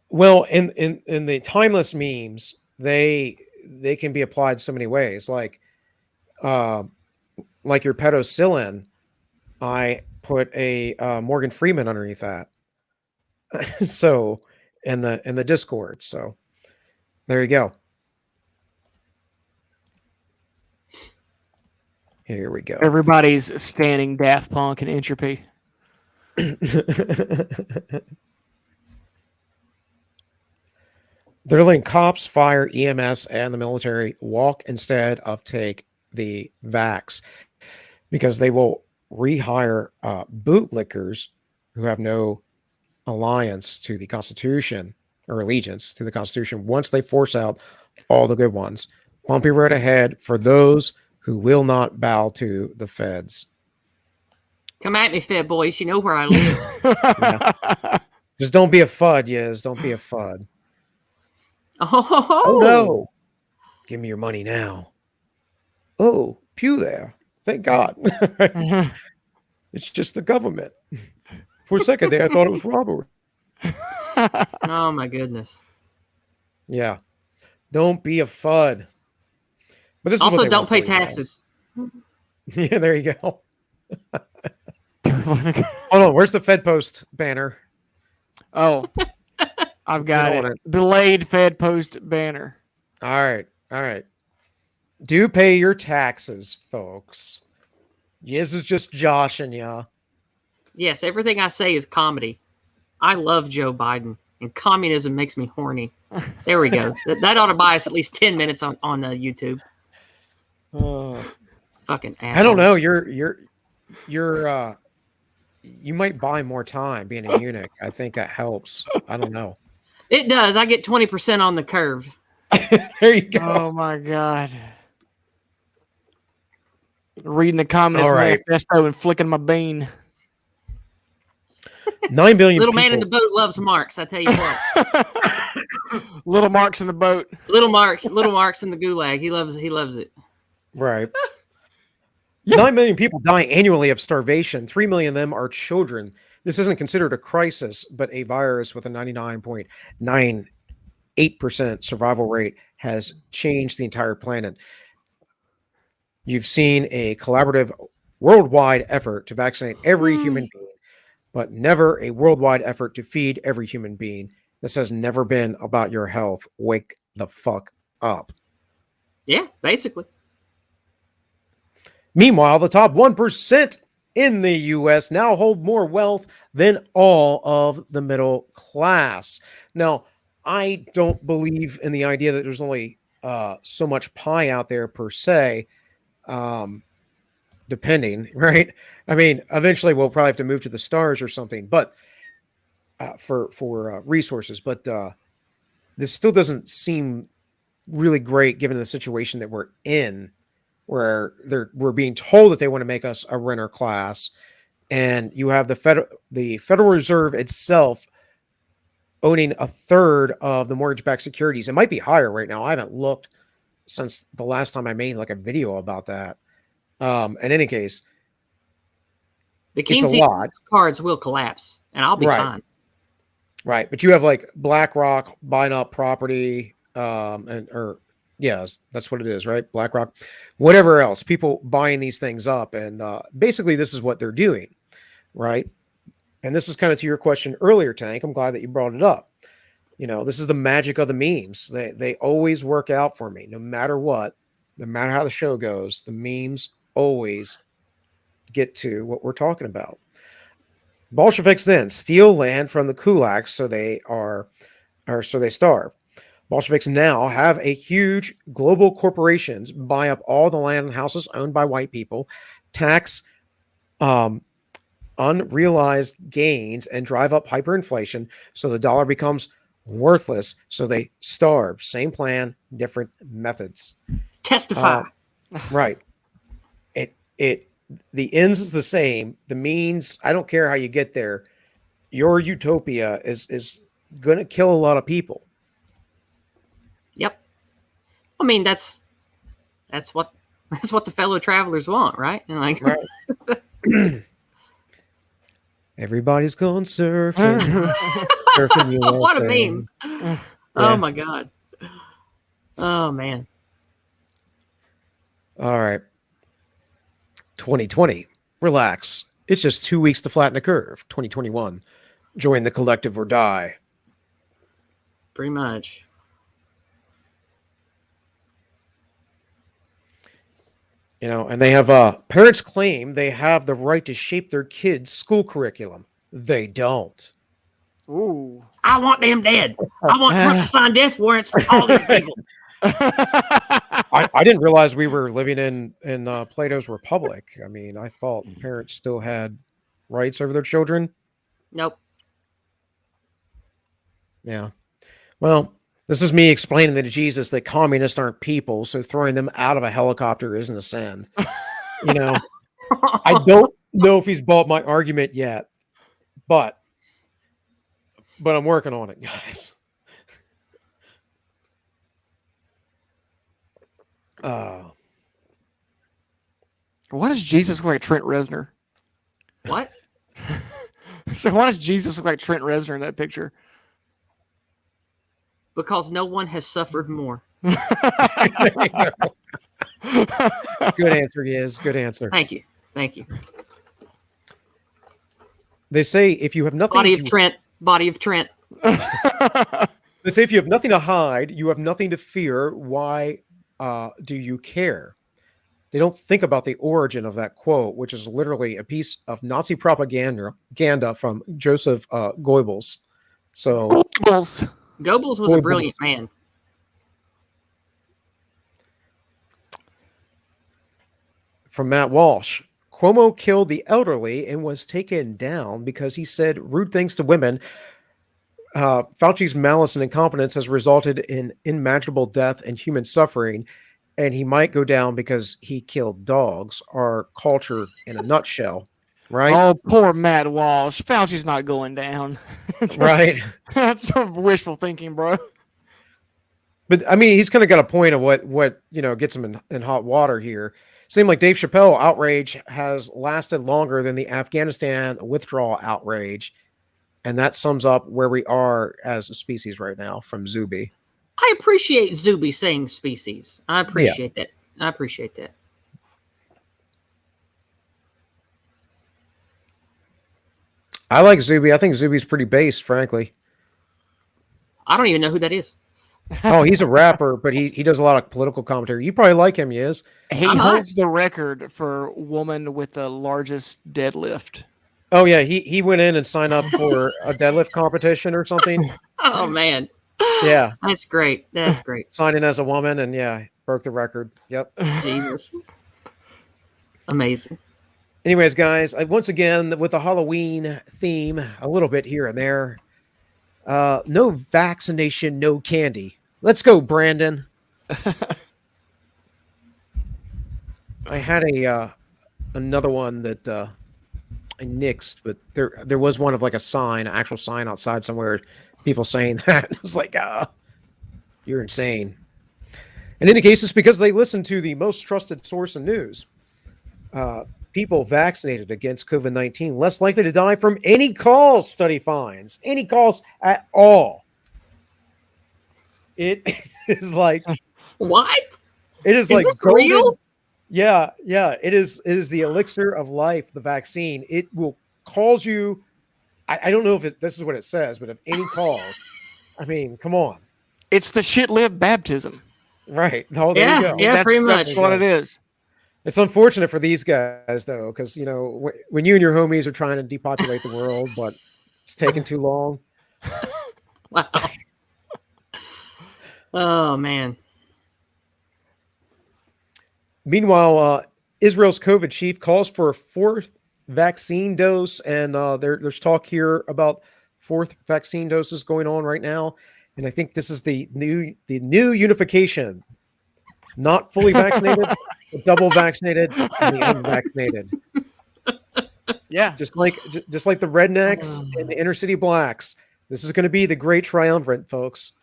Well, in the timeless memes, they can be applied so many ways. Like your pedophilin, I put a Morgan Freeman underneath that. So in the Discord. So there you go. Here we go. Everybody's standing Daft Punk and Entropy. They're letting cops, fire, EMS, and the military walk instead of take the vax because they will rehire bootlickers who have no alliance to the Constitution or allegiance to the Constitution once they force out all the good ones. Bumpy road ahead for those who will not bow to the feds. Come at me, Fed boys. You know where I live. Yeah. Just don't be a FUD, yes. Don't be a FUD. Oh no. Give me your money now. Oh, pew there. Thank God. It's just the government. For a second there, I thought it was robbery. Oh, my goodness. Yeah. Don't be a FUD. But this also, is don't pay taxes. Yeah, there you go. Hold on. Where's the Fed Post banner? Oh, I've got it. Delayed Fed Post banner. All right. Do pay your taxes, folks. Yes, it's just joshing ya. Yes, everything I say is comedy. I love Joe Biden, and communism makes me horny. There we go. That ought to buy us at least 10 minutes on YouTube. Fucking asshole. I don't know. You might buy more time being a eunuch. I think that helps. I don't know. It does. I get 20% on the curve. There you go. Oh my God. Reading the Communist Manifesto and flicking my bean. 9 billion Little people. man in the boat loves Marks. I tell you what. Little Marks in the boat. Little Marks in the gulag. He loves it. Right. 9 million people die annually of starvation. 3 million of them are children. This isn't considered a crisis, but a virus with a 99.98% survival rate has changed the entire planet. You've seen a collaborative worldwide effort to vaccinate every human being, but never a worldwide effort to feed every human being. This has never been about your health. Wake the fuck up. Yeah, basically. Meanwhile, the top 1% in the U.S. now hold more wealth than all of the middle class. Now, I don't believe in the idea that there's only so much pie out there per se, depending, right? I mean, eventually we'll probably have to move to the stars or something, but for resources. But this still doesn't seem really great given the situation that we're in, where we're being told that they want to make us a renter class, and you have the Federal Reserve itself owning a third of the mortgage-backed securities. It might be higher right now. I haven't looked since the last time I made like a video about that. In any case, The it's a Keynesian lot. cards will collapse, and I'll be Right. fine. Right, but you have like BlackRock buying up property, yes, that's what it is, right? BlackRock, whatever else, people buying these things up, and basically this is what they're doing, right? And this is kind of to your question earlier, Tank. I'm glad that you brought it up. You know, this is the magic of the memes. They always work out for me, no matter what, no matter how the show goes. The memes always get to what we're talking about. Bolsheviks then steal land from the kulaks, so they starve. Bolsheviks now have a huge global corporations buy up all the land and houses owned by white people, tax unrealized gains, and drive up hyperinflation, so the dollar becomes worthless, so they starve. Same plan, different methods. Testify. Right. The ends is the same. The means, I don't care how you get there. Your utopia is going to kill a lot of people. Yep. I mean, that's what the fellow travelers want, right? And like, right. Everybody's going surfing. Surfing USA. What a meme. Yeah. Oh my God. Oh man. All right. 2020. Relax. It's just 2 weeks to flatten the curve. 2021. Join the collective or die. Pretty much. You know, and they have parents claim they have the right to shape their kids' school curriculum. They don't. Ooh. I want them dead. I want Trump to sign death warrants for all these people. I didn't realize we were living in Plato's Republic. I mean, I thought parents still had rights over their children. Nope. Yeah. Well, this is me explaining to Jesus that communists aren't people, so throwing them out of a helicopter isn't a sin. You know, I don't know if he's bought my argument yet, but I'm working on it, guys. Why does Jesus look like Trent Reznor? What? So why does Jesus look like Trent Reznor in that picture? Because no one has suffered more. Good answer, yes. Good answer. Thank you. Thank you. They say if you have nothing Body of Trent. They say if you have nothing to hide, you have nothing to fear. Why do you care? They don't think about the origin of that quote, which is literally a piece of Nazi propaganda from Joseph Goebbels. So Goebbels was a brilliant man. From Matt Walsh, Cuomo killed the elderly and was taken down because he said rude things to women. Fauci's malice and incompetence has resulted in unimaginable death and human suffering, and he might go down because he killed dogs. Our culture in a nutshell. Right? Oh, poor Matt Walsh. Fauci's not going down. Right. That's some wishful thinking, bro. But I mean, he's kind of got a point of what gets him in hot water here. Seemed like Dave Chappelle outrage has lasted longer than the Afghanistan withdrawal outrage, and that sums up where we are as a species right now from Zuby. I appreciate Zuby saying species. I appreciate that. I appreciate that. I like Zuby. I think Zuby's pretty based, frankly. I don't even know who that is. Oh, he's a rapper, but he does a lot of political commentary. You probably like him, Yes. He holds the record for woman with the largest deadlift. Oh yeah, he went in and signed up for a deadlift competition or something. Oh man. Yeah. That's great. That's great. Signed in as a woman and broke the record. Yep. Jesus. Amazing. Anyways, guys, once again with the Halloween theme, a little bit here and there. No vaccination, no candy. Let's go, Brandon. I had another one that I nixed, but there was one of like a sign, an actual sign outside somewhere, people saying that. It was like, you're insane. In any case, it's because they listen to the most trusted source of news. People vaccinated against COVID-19 less likely to die from any calls, study finds. Any calls at all. It is like... What? It is like this golden, real? Yeah. It is the elixir of life, the vaccine. It will cause you... I don't know if this is what it says, but if any calls, I mean, come on. It's the shit-lived baptism. Right. Oh, there you go. Yeah, pretty much. That's what it is. It's unfortunate for these guys, though, because, when you and your homies are trying to depopulate the world, but it's taking too long. Wow. Oh, man. Meanwhile, Israel's COVID chief calls for a fourth vaccine dose, and there's talk here about fourth vaccine doses going on right now. And I think this is the new unification. Not fully vaccinated, but double vaccinated, and the unvaccinated. Yeah, just like the rednecks and the inner city blacks. This is going to be the great triumvirate, folks.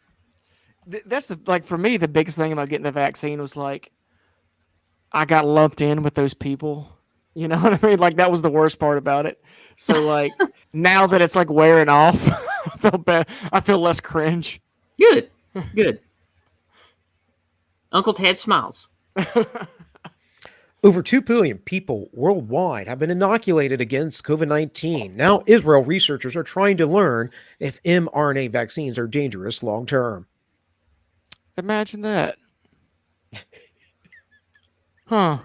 That's for me, the biggest thing about getting the vaccine was I got lumped in with those people. You know what I mean? Like that was the worst part about it. So now that it's wearing off, I feel bad. I feel less cringe. Good. Uncle Ted smiles. Over 2 billion people worldwide have been inoculated against COVID-19. Now, Israel researchers are trying to learn if mRNA vaccines are dangerous long term. Imagine that. Huh.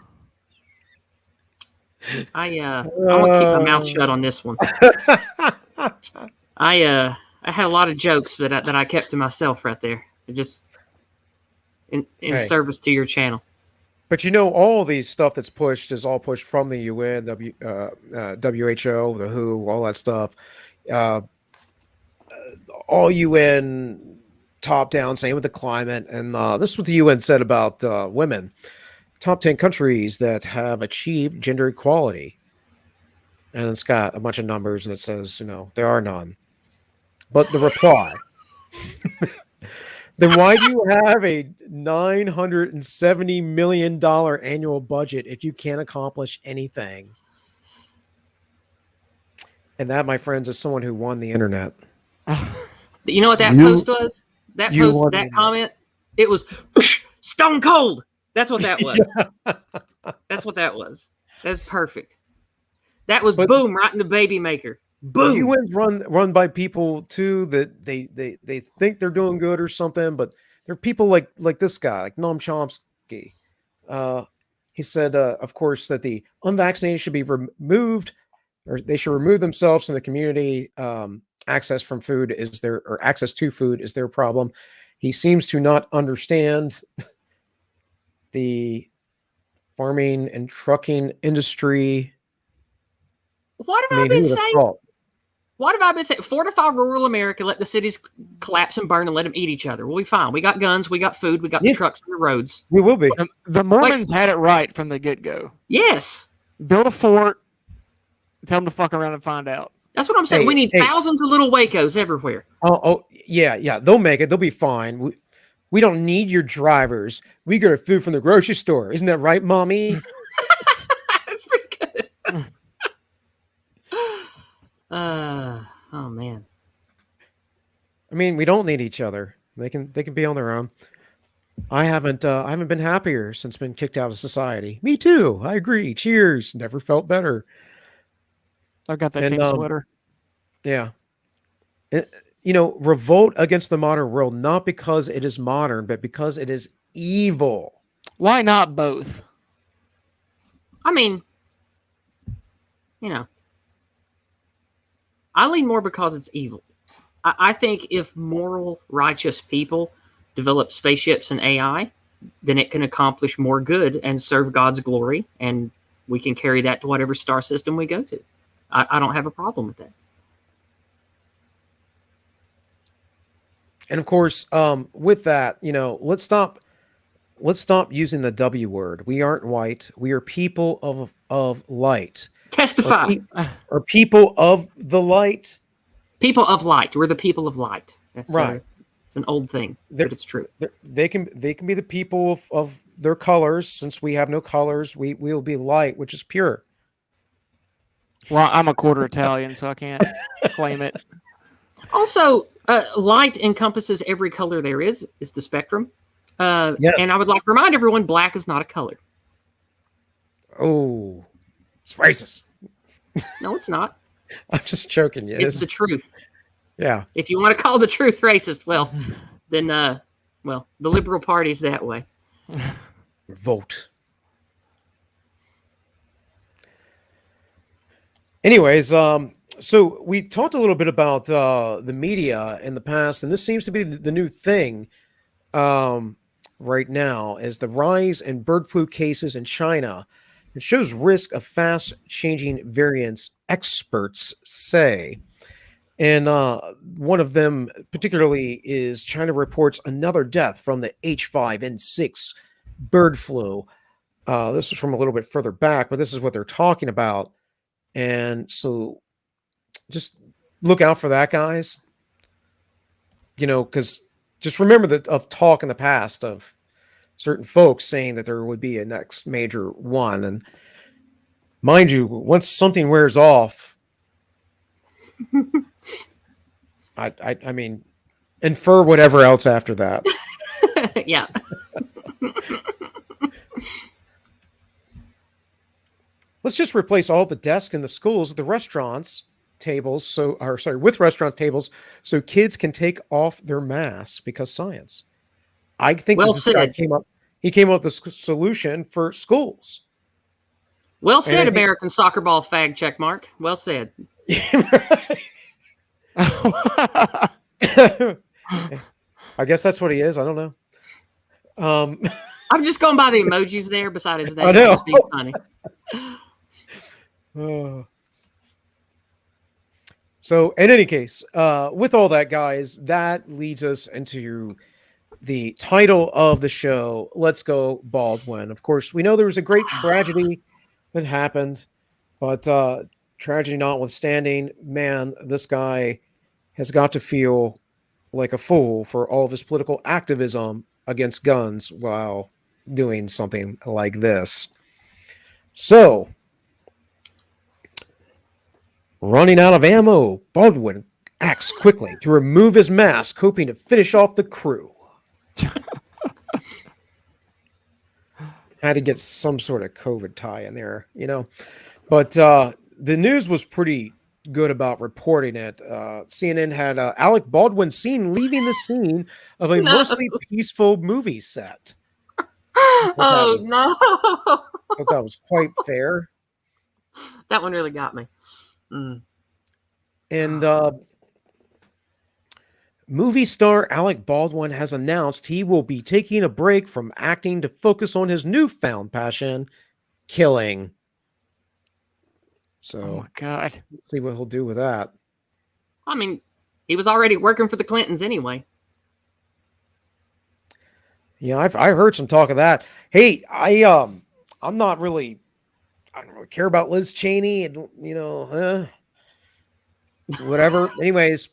I want to keep my mouth shut on this one. I had a lot of jokes that I kept to myself right there. Just in service to your channel. But all these stuff that's pushed is all pushed from the UN, WHO, the WHO, all that stuff. All UN top down, same with the climate. And this is what the UN said about women. Top 10 countries that have achieved gender equality. And it's got a bunch of numbers and it says, there are none. But the reply... Then why do you have a $970 million annual budget if you can't accomplish anything? And that, my friends, is someone who won the internet. You know what that post was? That post, that comment, it was stone cold. That's what that was. That's what that was. That's perfect. That was boom right in the baby maker. Boom. UN's run by people too that they think they're doing good or something, but there are people like this guy, like Noam Chomsky. He said, of course, that the unvaccinated should be removed, or they should remove themselves from the community. Access to food is their problem. He seems to not understand the farming and trucking industry. What have I been saying? What have I been saying? Fortify rural America, let the cities collapse and burn, and let them eat each other. We'll be fine. We got guns, we got food, we got the trucks and the roads. We will be. The Mormons had it right from the get-go. Yes. Build a fort, Tell them to fuck around and find out. That's what I'm saying. Hey, We need hey. thousands of little Wacos everywhere. Oh, yeah. They'll make it. They'll be fine. We don't need your drivers. We get our food from the grocery store. Isn't that right, Mommy? That's pretty good. Oh man. I mean, we don't need each other. They can be on their own. I haven't been happier since been kicked out of society. Me too. I agree. Cheers. Never felt better. I've got that same sweater. Yeah. Revolt against the modern world, not because it is modern, but because it is evil. Why not both? I mean, I lean more because it's evil. I think if moral, righteous people develop spaceships and AI, then it can accomplish more good and serve God's glory, and we can carry that to whatever star system we go to. I don't have a problem with that. And of course, with that, let's stop using the W word. We aren't white. We are people of light. Testify. Or people of the light. People of light. We're the people of light. That's right. It's an old thing, but it's true. They can be the people of their colors. Since we have no colors, we will be light, which is pure. Well, I'm a quarter Italian, so I can't claim it. Also, light encompasses every color there is the spectrum. Yes. And I would like to remind everyone, black is not a color. Oh, it's racist. No, it's not. I'm just joking. Yeah, it's the truth. Yeah. If you want to call the truth racist, well, then, the Liberal Party's that way. Vote. Anyways, so we talked a little bit about the media in the past, and this seems to be the new thing right now, is the rise in bird flu cases in China. It shows risk of fast-changing variants, experts say. And one of them particularly is China reports another death from the H5N6 bird flu. This is from a little bit further back, but this is what they're talking about. And so just look out for that, guys. Because just remember that of talk in the past of certain folks saying that there would be a next major one. And mind you, once something wears off, I mean, infer whatever else after that. Yeah. Let's just replace all the desks in the schools with the restaurants tables. With restaurant tables, so kids can take off their masks because science. I think well this said. guy came up with the solution for schools. Well said, American soccer ball fag check mark. Well said. I guess that's what he is. I don't know. I'm just going by the emojis there beside his name. I know. Just being funny. So, in any case, with all that, guys, that leads us into the title of the show, Let's Go Baldwin. Of course, we know there was a great tragedy that happened, but tragedy notwithstanding, man, this guy has got to feel like a fool for all of his political activism against guns while doing something like this. So, running out of ammo, Baldwin acts quickly to remove his mask, hoping to finish off the crew. Had to get some sort of COVID tie in there, But the news was pretty good about reporting it. CNN had Alec Baldwin seen leaving the scene of a mostly peaceful movie set. Oh, no. I thought that was quite fair. That one really got me. And movie star Alec Baldwin has announced he will be taking a break from acting to focus on his newfound passion, killing. So, oh my God, let's see what he'll do with that. I mean, he was already working for the Clintons anyway. Yeah, I heard some talk of that. Hey, I'm not really. I don't really care about Liz Cheney and, whatever. Anyways,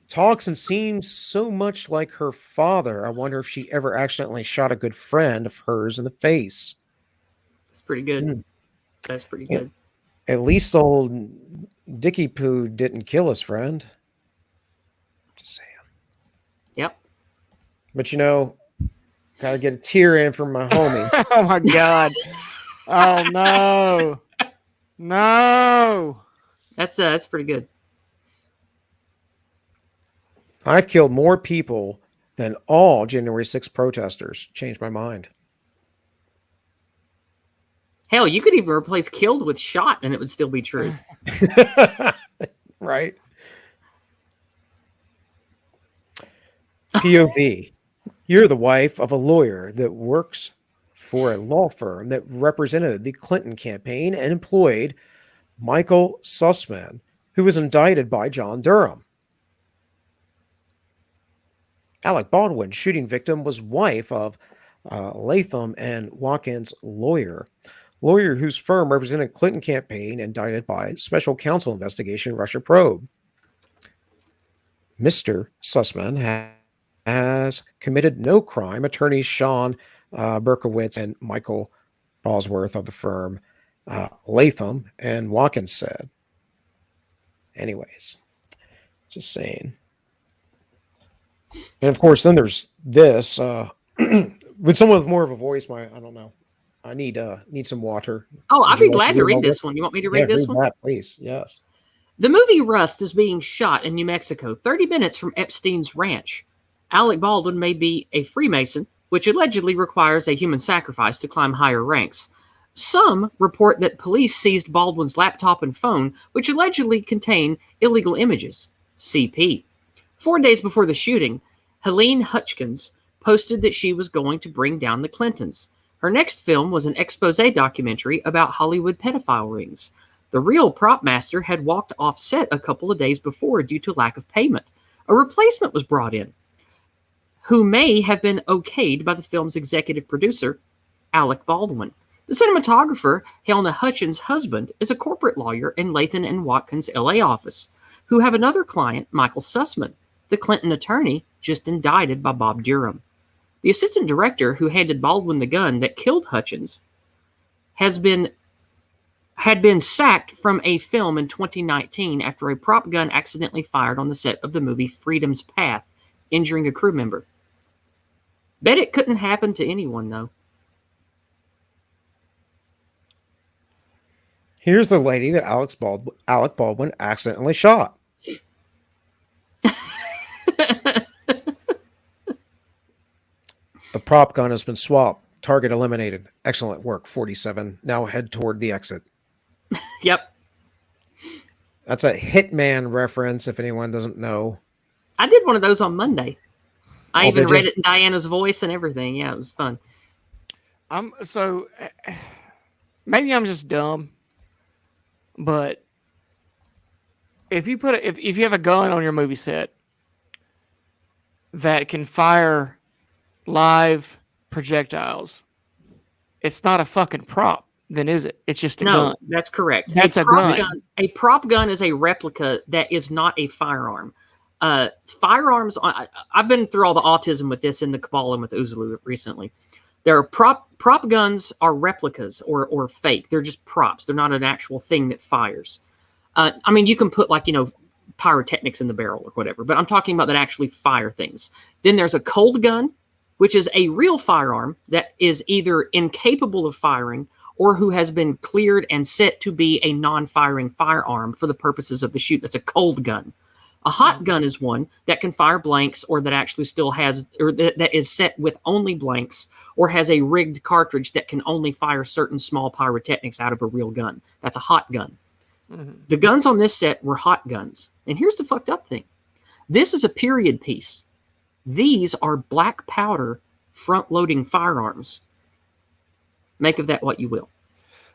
talks and seems so much like her father. I wonder if she ever accidentally shot a good friend of hers in the face. That's pretty good. That's pretty good. At least old Dicky Poo didn't kill his friend. Just saying. Yep. But gotta get a tear in from my homie. Oh my God. Oh no. No. That's pretty good. I've killed more people than all January 6th protesters. Changed my mind. Hell, you could even replace killed with shot and it would still be true. Right? POV. You're the wife of a lawyer that works for a law firm that represented the Clinton campaign and employed Michael Sussman, who was indicted by John Durham. Alec Baldwin, shooting victim, was wife of Latham and Watkins lawyer whose firm represented Clinton campaign, indicted by Special Counsel Investigation Russia Probe. Mr. Sussman has committed no crime. Attorneys Sean Berkowitz and Michael Bosworth of the firm Latham and Watkins said. Anyways, just saying. And of course, then there's this. With someone with more of a voice, I don't know. I need some water. Oh, I'd be glad to read this one. You want me to read this one? That, please. Yes. The movie Rust is being shot in New Mexico, 30 minutes from Epstein's ranch. Alec Baldwin may be a Freemason, which allegedly requires a human sacrifice to climb higher ranks. Some report that police seized Baldwin's laptop and phone, which allegedly contain illegal images. CP. 4 days before the shooting, Helene Hutchins posted that she was going to bring down the Clintons. Her next film was an expose documentary about Hollywood pedophile rings. The real prop master had walked off set a couple of days before due to lack of payment. A replacement was brought in, who may have been okayed by the film's executive producer, Alec Baldwin. The cinematographer, Helena Hutchins' husband, is a corporate lawyer in Latham and Watkins' LA office, who have another client, Michael Sussman, the Clinton attorney just indicted by Bob Durham. The assistant director who handed Baldwin the gun that killed Hutchins had been sacked from a film in 2019 after a prop gun accidentally fired on the set of the movie Freedom's Path, injuring a crew member. Bet it couldn't happen to anyone, though. Here's the lady that Alec Baldwin accidentally shot. The prop gun has been swapped. Target eliminated. Excellent work, 47. Now head toward the exit. Yep. That's a Hitman reference, if anyone doesn't know. I did one of those on Monday. I even read you? it in Diana's voice and everything. Yeah, it was fun. Maybe I'm just dumb, but if you if you have a gun on your movie set that can fire live projectiles, it's not a fucking prop, then is it? It's just a gun. No, that's correct. That's a gun. A prop gun is a replica that is not a firearm. Firearms, I've been through all the autism with this in the Kabbalah and with Uzulu recently. There are prop guns are replicas or fake. They're just props. They're not an actual thing that fires. I mean, you can put pyrotechnics in the barrel or whatever, but I'm talking about that actually fire things. Then there's a cold gun, which is a real firearm that is either incapable of firing or who has been cleared and set to be a non-firing firearm for the purposes of the shoot. That's a cold gun. A hot gun is one that can fire blanks or that actually still has, or that is set with only blanks or has a rigged cartridge that can only fire certain small pyrotechnics out of a real gun. That's a hot gun. Mm-hmm. The guns on this set were hot guns. And here's the fucked up thing. This is a period piece. These are black powder front-loading firearms. Make of that what you will.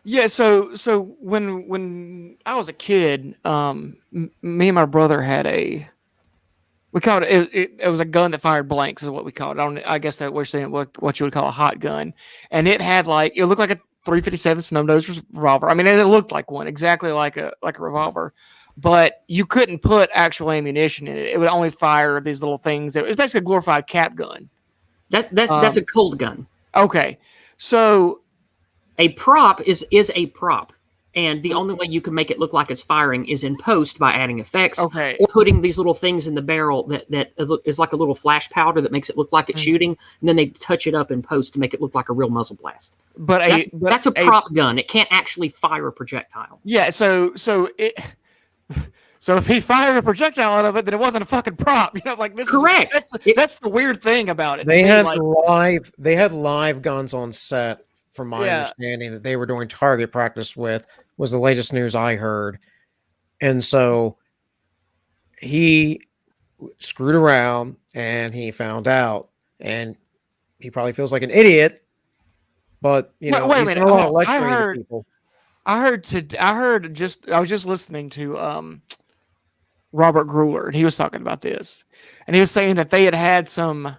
Yeah, so when I was a kid, me and my brother had we called it was a gun that fired blanks is what we called it. I guess that we're saying what you would call a hot gun, and it had it looked like a .357 snub-nosed revolver. I mean, and it looked like one, exactly like a revolver, but you couldn't put actual ammunition in it. It would only fire these little things. It was basically a glorified cap gun. That's a cold gun. Okay, so a prop is a prop, and the only way you can make it look like it's firing is in post by adding effects, or putting these little things in the barrel that is like a little flash powder that makes it look like it's shooting, and then they touch it up in post to make it look like a real muzzle blast. But that's a prop gun. It can't actually fire a projectile. Yeah, so if he fired a projectile out of it, then it wasn't a fucking prop. You know, like this. Correct. That's the weird thing about it. They had live guns on set. From my understanding, that they were doing target practice with was the latest news I heard, and so he screwed around and he found out, and he probably feels like an idiot. But you know, wait a he's minute. done a lot of lecturing to people. I was just listening to Robert Gruler, and he was talking about this, and he was saying that they had some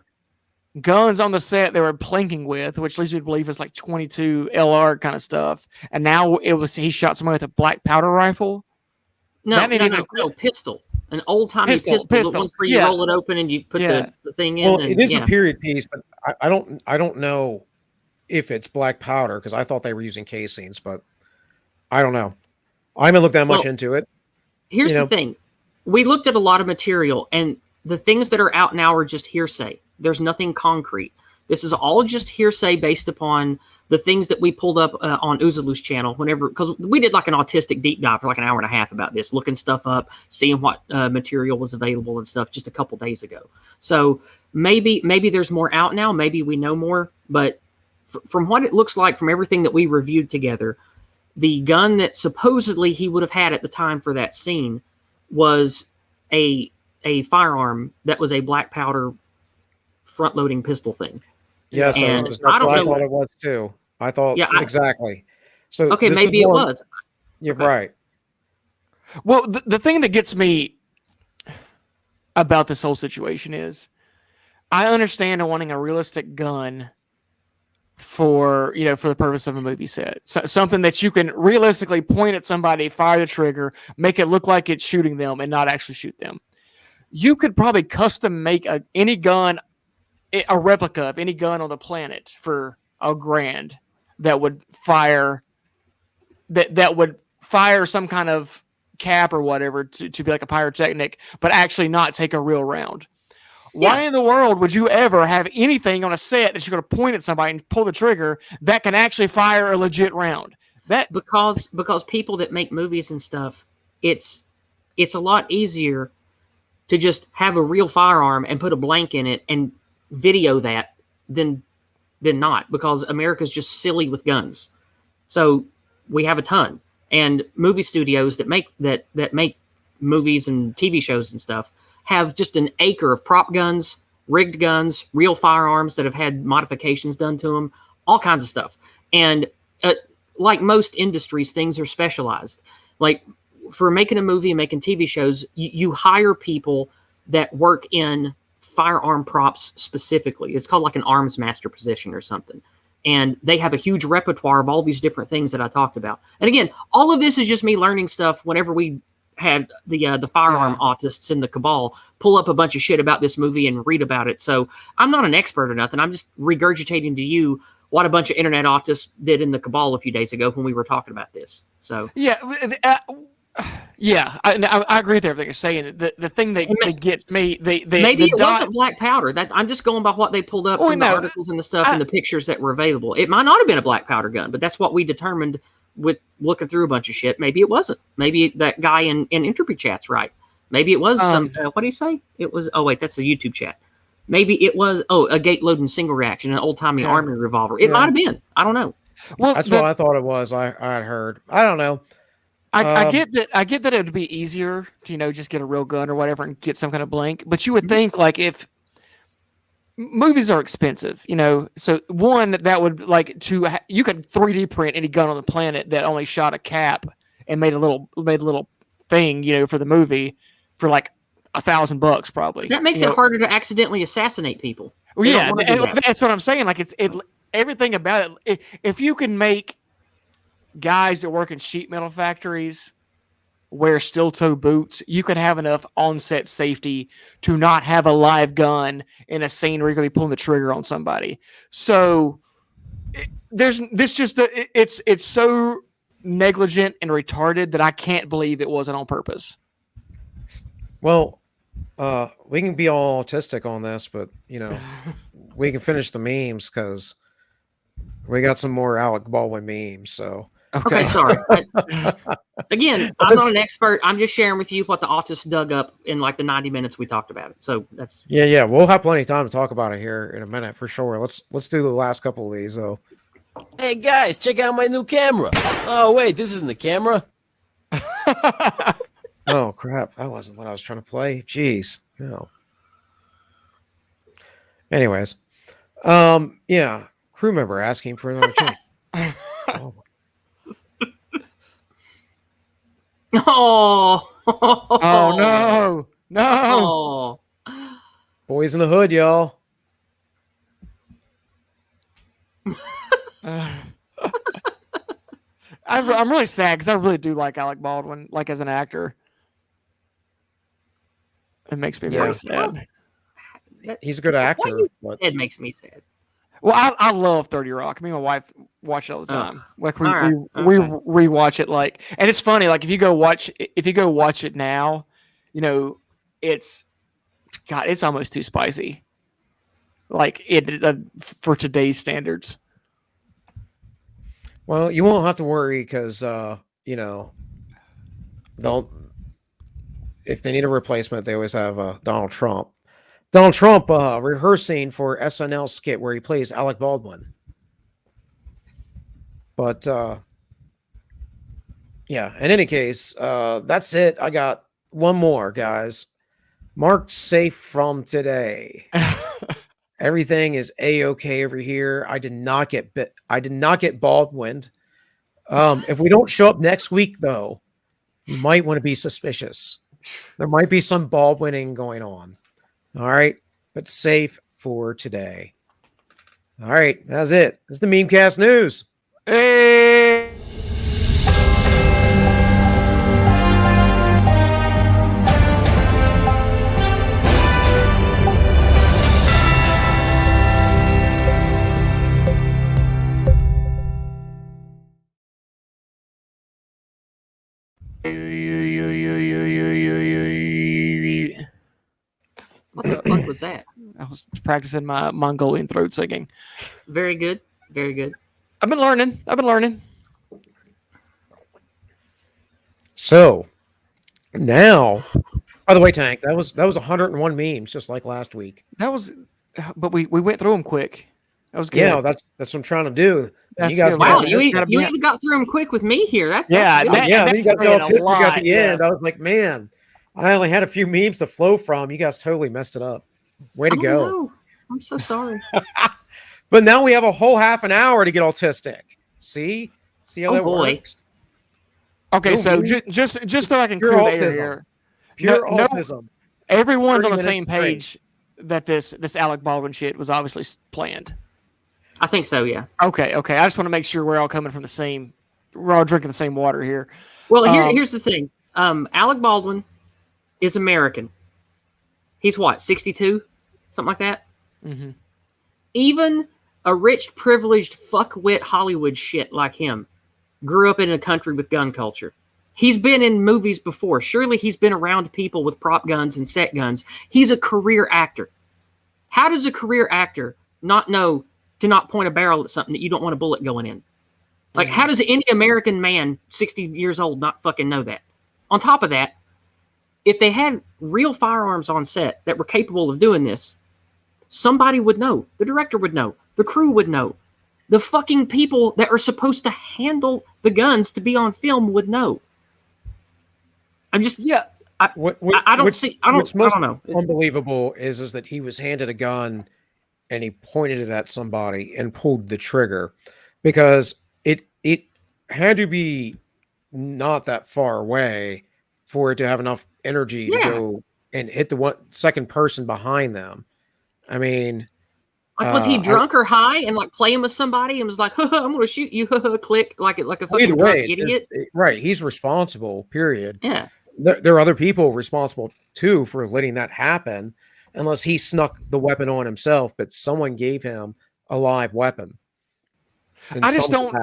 guns on the set they were plinking with, which leads me to believe is like 22 LR kind of stuff, and now he shot somebody with a black powder rifle. No, pistol. An old-timey pistol. The ones where you roll it open and you put the thing in. Well, it is a period piece, but I don't know if it's black powder, because I thought they were using casings, but I don't know. I haven't looked that much into it. Here's the thing. We looked at a lot of material, and the things that are out now are just hearsay. There's nothing concrete. This is all just hearsay based upon the things that we pulled up on Uzalu's channel because we did like an autistic deep dive for like an hour and a half about this, looking stuff up, seeing what material was available and stuff just a couple days ago. So maybe there's more out now. Maybe we know more. But from what it looks like, from everything that we reviewed together, the gun that supposedly he would have had at the time for that scene was a firearm that was a black powder front-loading pistol thing. Yes, I don't know what it was too. I thought exactly. So okay, maybe it was. You're right. Well, the thing that gets me about this whole situation is, I understand wanting a realistic gun for the purpose of a movie set, something that you can realistically point at somebody, fire the trigger, make it look like it's shooting them, and not actually shoot them. You could probably custom make any gun, a replica of any gun on the planet for $1,000 that would fire some kind of cap or whatever to be like a pyrotechnic, but actually not take a real round. Why in the world would you ever have anything on a set that you're going to point at somebody and pull the trigger that can actually fire a legit round? Because people that make movies and stuff, it's a lot easier to just have a real firearm and put a blank in it and video that than not, because America's just silly with guns. So we have a ton, and movie studios that make movies and TV shows and stuff have just an acre of prop guns, rigged guns, real firearms that have had modifications done to them, all kinds of stuff. And like most industries, things are specialized. Like for making a movie and making TV shows, you hire people that work in firearm props specifically. It's called like an arms master position or something. And they have a huge repertoire of all these different things that I talked about. And again, all of this is just me learning stuff whenever we had the firearm autists in the cabal pull up a bunch of shit about this movie and read about it. So I'm not an expert or nothing. I'm just regurgitating to you what a bunch of internet autists did in the cabal a few days ago when we were talking about this. So I agree with everything you're saying. The thing that gets me, maybe it wasn't black powder. That I'm just going by what they pulled up from the articles and the stuff and the pictures that were available. It might not have been a black powder gun, but that's what we determined with looking through a bunch of shit. Maybe it wasn't. Maybe that guy in Entropy chat's right. Maybe it was some. What do you say? It was. Oh wait, that's a YouTube chat. Maybe it was. Oh, a gate loading single reaction, an old timey army revolver. It might have been. I don't know. Well, that's what I thought it was. I had heard. I don't know. I get that. I get that it would be easier to just get a real gun or whatever and get some kind of blank. But you would think, like, if movies are expensive, so one that would you could 3D print any gun on the planet that only shot a cap and made a little thing, for the movie for like $1,000 probably. That makes it harder to accidentally assassinate people. Well, yeah, that's what I'm saying. Like everything about it. If you can make guys that work in sheet metal factories wear steel-toe boots, you can have enough on-set safety to not have a live gun in a scene where you're going to be pulling the trigger on somebody. So it's so negligent and retarded that I can't believe it wasn't on purpose. Well, we can be all autistic on this, but we can finish the memes because we got some more Alec Baldwin memes. So okay, sorry. Again, I'm not an expert. I'm just sharing with you what the autists dug up in like the 90 minutes we talked about it. So that's yeah. We'll have plenty of time to talk about it here in a minute for sure. Let's do the last couple of these though. Hey guys, check out my new camera. Oh wait, this isn't the camera. Oh crap, that wasn't what I was trying to play. Jeez. No. Anyways. Yeah. Crew member asking for another check. Oh. Oh no. No. Oh. Boys in the Hood, y'all. I'm really sad because I really do like Alec Baldwin, like as an actor. It makes me very sad. He's a good actor. It makes me sad. Well, I love 30 Rock. Me and my wife watch it all the time. Like we right. we rewatch it and it's funny. Like if you go watch it now, it's almost too spicy. Like for today's standards. Well, you won't have to worry because if they need a replacement, they always have Donald Trump. Donald Trump rehearsing for SNL skit where he plays Alec Baldwin. But yeah, in any case, that's it. I got one more, guys. Marked safe from today. Everything is A-okay over here. I did not get Baldwined. If we don't show up next week, though, you might want to be suspicious. There might be some Baldwinning going on. All right, but safe for today. All right, that's it. This is the Memecast News. Hey. What the fuck was that? I was practicing my Mongolian throat singing. Very good. Very good. I've been learning. So now, by the way, Tank, that was 101 memes, just like last week. But we went through them quick. That was good. Yeah, that's what I'm trying to do. That's you guys, good. Wow, you even got through them quick with me here. That's you got the lot, at the end. I was like, man, I only had a few memes to flow from. You guys totally messed it up. Way to go. No. I'm so sorry. But now we have a whole half an hour to get autistic. See how that works? Okay, so just so I can clear the air here. Pure autism. Everyone's on the same page that this Alec Baldwin shit was obviously planned. I think so, yeah. Okay. I just want to make sure we're all coming from we're all drinking the same water here. Well, here's the thing. Alec Baldwin is American. He's what, 62? Something like that? Mm-hmm. Even a rich, privileged, fuckwit Hollywood shit like him grew up in a country with gun culture. He's been in movies before. Surely he's been around people with prop guns and set guns. He's a career actor. How does a career actor not know to not point a barrel at something that you don't want a bullet going in? Like, how does any American man, 60 years old, not fucking know that? On top of that, if they had real firearms on set that were capable of doing this, somebody would know. The director would know. The crew would know. The fucking people that are supposed to handle the guns to be on film would know. I'm just I don't know. Unbelievable is that he was handed a gun and he pointed it at somebody and pulled the trigger, because it had to be not that far away for it to have enough energy to go and hit the second person behind them. I mean, Like, was he drunk or high and like playing with somebody and was like, I'm going to shoot you, click, like a fucking Either drunk way, it's idiot? right. He's responsible, period. Yeah. There are other people responsible too for letting that happen, unless he snuck the weapon on himself, but someone gave him a live weapon. I just don't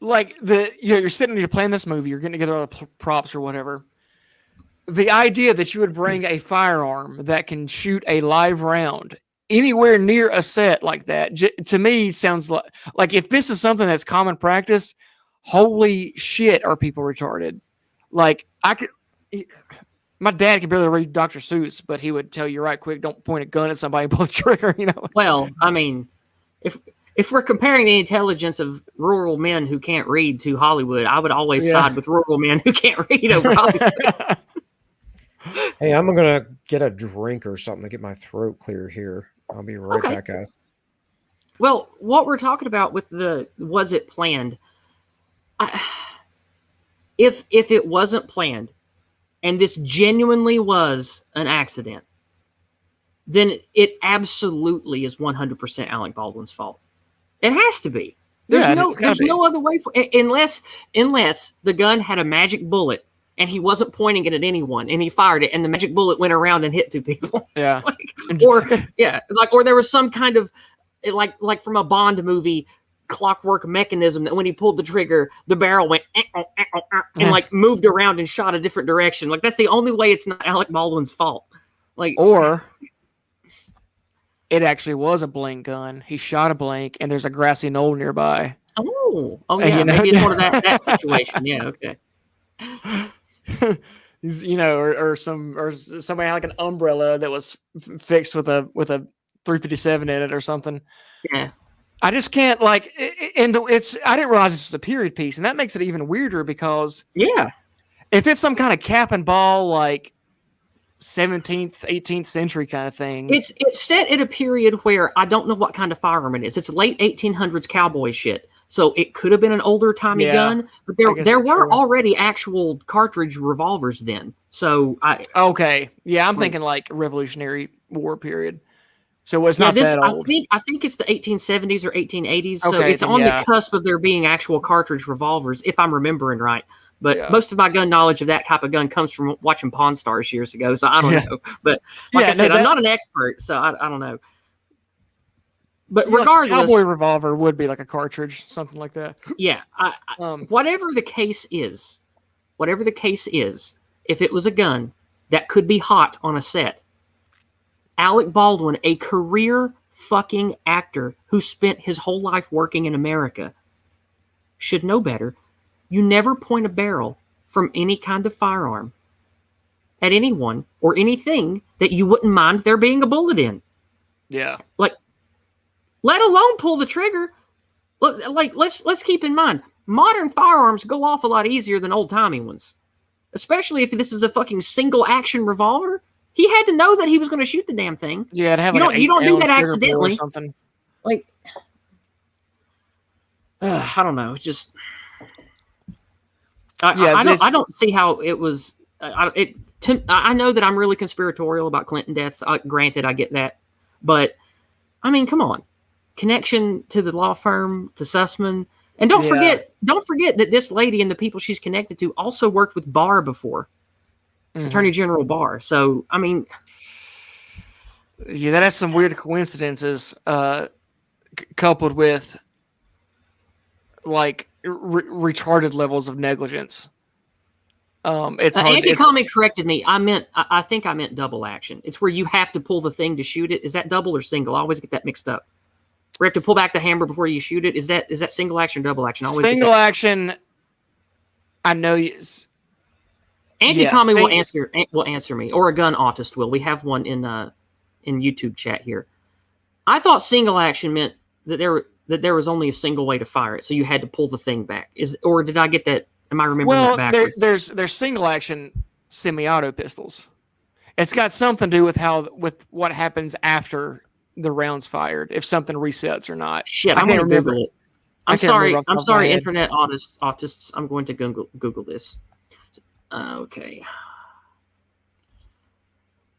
like you're sitting and you're playing this movie, you're getting together all the props or whatever. The idea that you would bring a firearm that can shoot a live round anywhere near a set like that, to me sounds like if this is something that's common practice, holy shit, are people retarded? Like my dad can barely read Dr. Seuss, but he would tell you right quick, don't point a gun at somebody and pull the trigger, you know? Well, I mean, if we're comparing the intelligence of rural men who can't read to Hollywood, I would always side with rural men who can't read over Hollywood. Hey, I'm going to get a drink or something to get my throat clear here. I'll be right back, guys. Well, what we're talking about with was it planned? If it wasn't planned, and this genuinely was an accident, then it absolutely is 100% Alec Baldwin's fault. It has to be. There's no other way unless the gun had a magic bullet and he wasn't pointing it at anyone and he fired it and the magic bullet went around and hit two people. Yeah. or there was some kind of like from a Bond movie clockwork mechanism that when he pulled the trigger, the barrel went and like moved around and shot a different direction. Like that's the only way it's not Alec Baldwin's fault. Like, or it actually was a blank gun. He shot a blank and there's a grassy knoll nearby. Oh yeah, maybe it's one of that situation. Yeah, okay. Or somebody had like an umbrella that was fixed with a 357 in it or something. Yeah. I just can't I didn't realize this was a period piece, and that makes it even weirder because if it's some kind of cap and ball like 17th, 18th century kind of thing, it's set at a period where I don't know what kind of firearm it is. It's late 1800s cowboy shit, so it could have been an older timey gun, but there were already actual cartridge revolvers then. So I'm thinking like Revolutionary War period. So it's not that old. I think it's the 1870s or 1880s. So it's on the cusp of there being actual cartridge revolvers, if I'm remembering right. But most of my gun knowledge of that type of gun comes from watching Pawn Stars years ago. So I don't know. But like I said, I'm not an expert, so I don't know. But regardless, like a cowboy revolver would be like a cartridge, something like that. Yeah. Whatever the case is, if it was a gun that could be hot on a set, Alec Baldwin, a career fucking actor who spent his whole life working in America, should know better. You never point a barrel from any kind of firearm at anyone or anything that you wouldn't mind there being a bullet in. Yeah. Like, let alone pull the trigger. Like, let's keep in mind, modern firearms go off a lot easier than old-timey ones. Especially if this is a fucking single action revolver. He had to know that he was going to shoot the damn thing. Yeah, you don't do that accidentally. Or something. Like, I don't know. Just I don't see how it was. I know that I'm really conspiratorial about Clinton deaths. Granted, I get that, but I mean, come on, connection to the law firm, to Sussman, and don't forget that this lady and the people she's connected to also worked with Barr before. Attorney General Barr. So, I mean, that has some weird coincidences coupled with like retarded levels of negligence. It's hard. Anti-Comic corrected me. I think I meant double action. It's where you have to pull the thing to shoot it. Is that double or single? I always get that mixed up. We have to pull back the hammer before you shoot it. Is that single action or double action? Single action. I know. Anti-Comic will answer me, or a gun autist will. We have one in YouTube chat here. I thought single action meant that there was only a single way to fire it, so you had to pull the thing back. Or did I get that? Am I remembering that backwards? There's single action semi-auto pistols. It's got something to do with what happens after the round's fired, if something resets or not. Shit, I'm going to Google it. I'm sorry, internet autists. I'm going to Google this. Okay.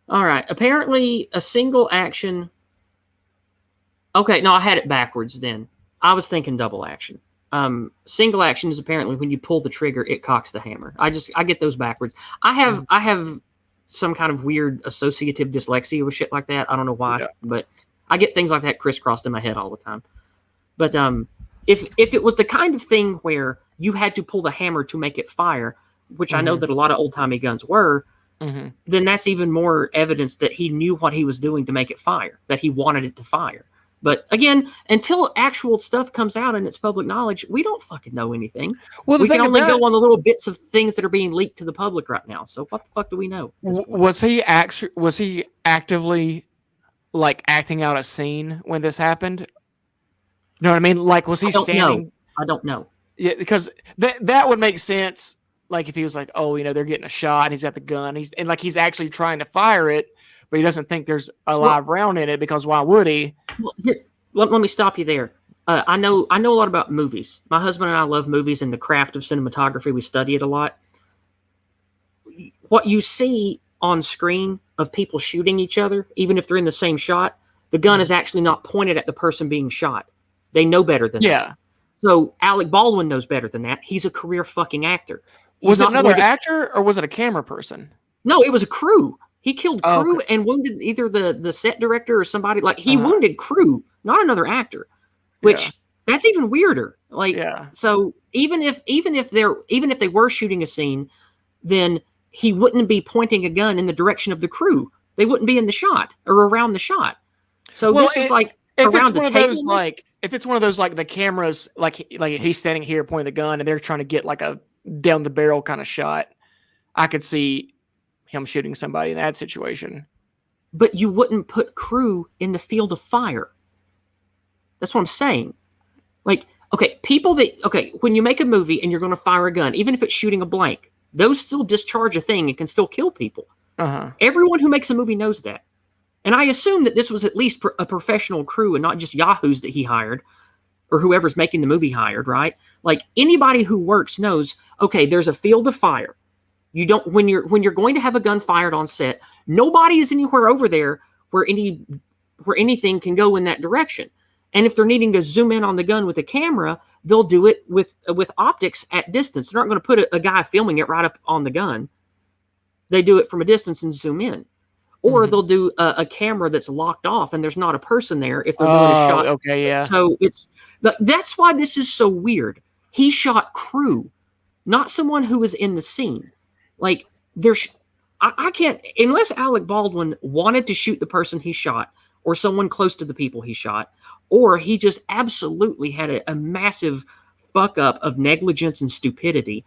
All right. Apparently, a single action. Okay, no, I had it backwards then. I was thinking double action. Single action is apparently when you pull the trigger, it cocks the hammer. I get those backwards. I have some kind of weird associative dyslexia with shit like that. I don't know why, but I get things like that crisscrossed in my head all the time. But if it was the kind of thing where you had to pull the hammer to make it fire, which I know that a lot of old timey guns were, then that's even more evidence that he knew what he was doing to make it fire, that he wanted it to fire. But again, until actual stuff comes out and it's public knowledge, we don't fucking know anything. Well, we can only go on the little bits of things that are being leaked to the public right now. So what the fuck do we know? Was he actively like acting out a scene when this happened? You know what I mean? Like, was he standing? I don't know. Yeah, because that would make sense. Like if he was like, oh, you know, they're getting a shot, and he's got the gun, he's actually trying to fire it, but he doesn't think there's a live round in it, because why would he? Well, here, let me stop you there. I know a lot about movies. My husband and I love movies and the craft of cinematography. We study it a lot. What you see on screen of people shooting each other, even if they're in the same shot, the gun is actually not pointed at the person being shot. They know better than that. So Alec Baldwin knows better than that. He's a career fucking actor. Was it another actor or was it a camera person? No, it was a crew. He killed crew and wounded either the set director or somebody. Like he wounded crew, not another actor. Which that's even weirder. Like so even if they were shooting a scene, then he wouldn't be pointing a gun in the direction of the crew. They wouldn't be in the shot or around the shot. So this was like if it's one of those if it's one of those like the cameras like he's standing here pointing the gun and they're trying to get like a down the barrel kind of shot, I could see him shooting somebody in that situation. But you wouldn't put crew in the field of fire. That's what I'm saying. Like, when you make a movie and you're going to fire a gun, even if it's shooting a blank, those still discharge a thing and can still kill people. Everyone who makes a movie knows that. And I assume that this was at least a professional crew and not just yahoos that he hired or whoever's making the movie hired, right? Like anybody who works knows, okay, there's a field of fire. You don't, when you're going to have a gun fired on set, nobody is anywhere over there where anything can go in that direction. And if they're needing to zoom in on the gun with a camera, they'll do it with optics at distance. They're not going to put a guy filming it right up on the gun. They do it from a distance and zoom in. Or they'll do a camera that's locked off and there's not a person there if they're doing a shot. Okay, yeah. So that's why this is so weird. He shot crew, not someone who was in the scene. Like I can't, unless Alec Baldwin wanted to shoot the person he shot or someone close to the people he shot, or he just absolutely had a massive fuck up of negligence and stupidity.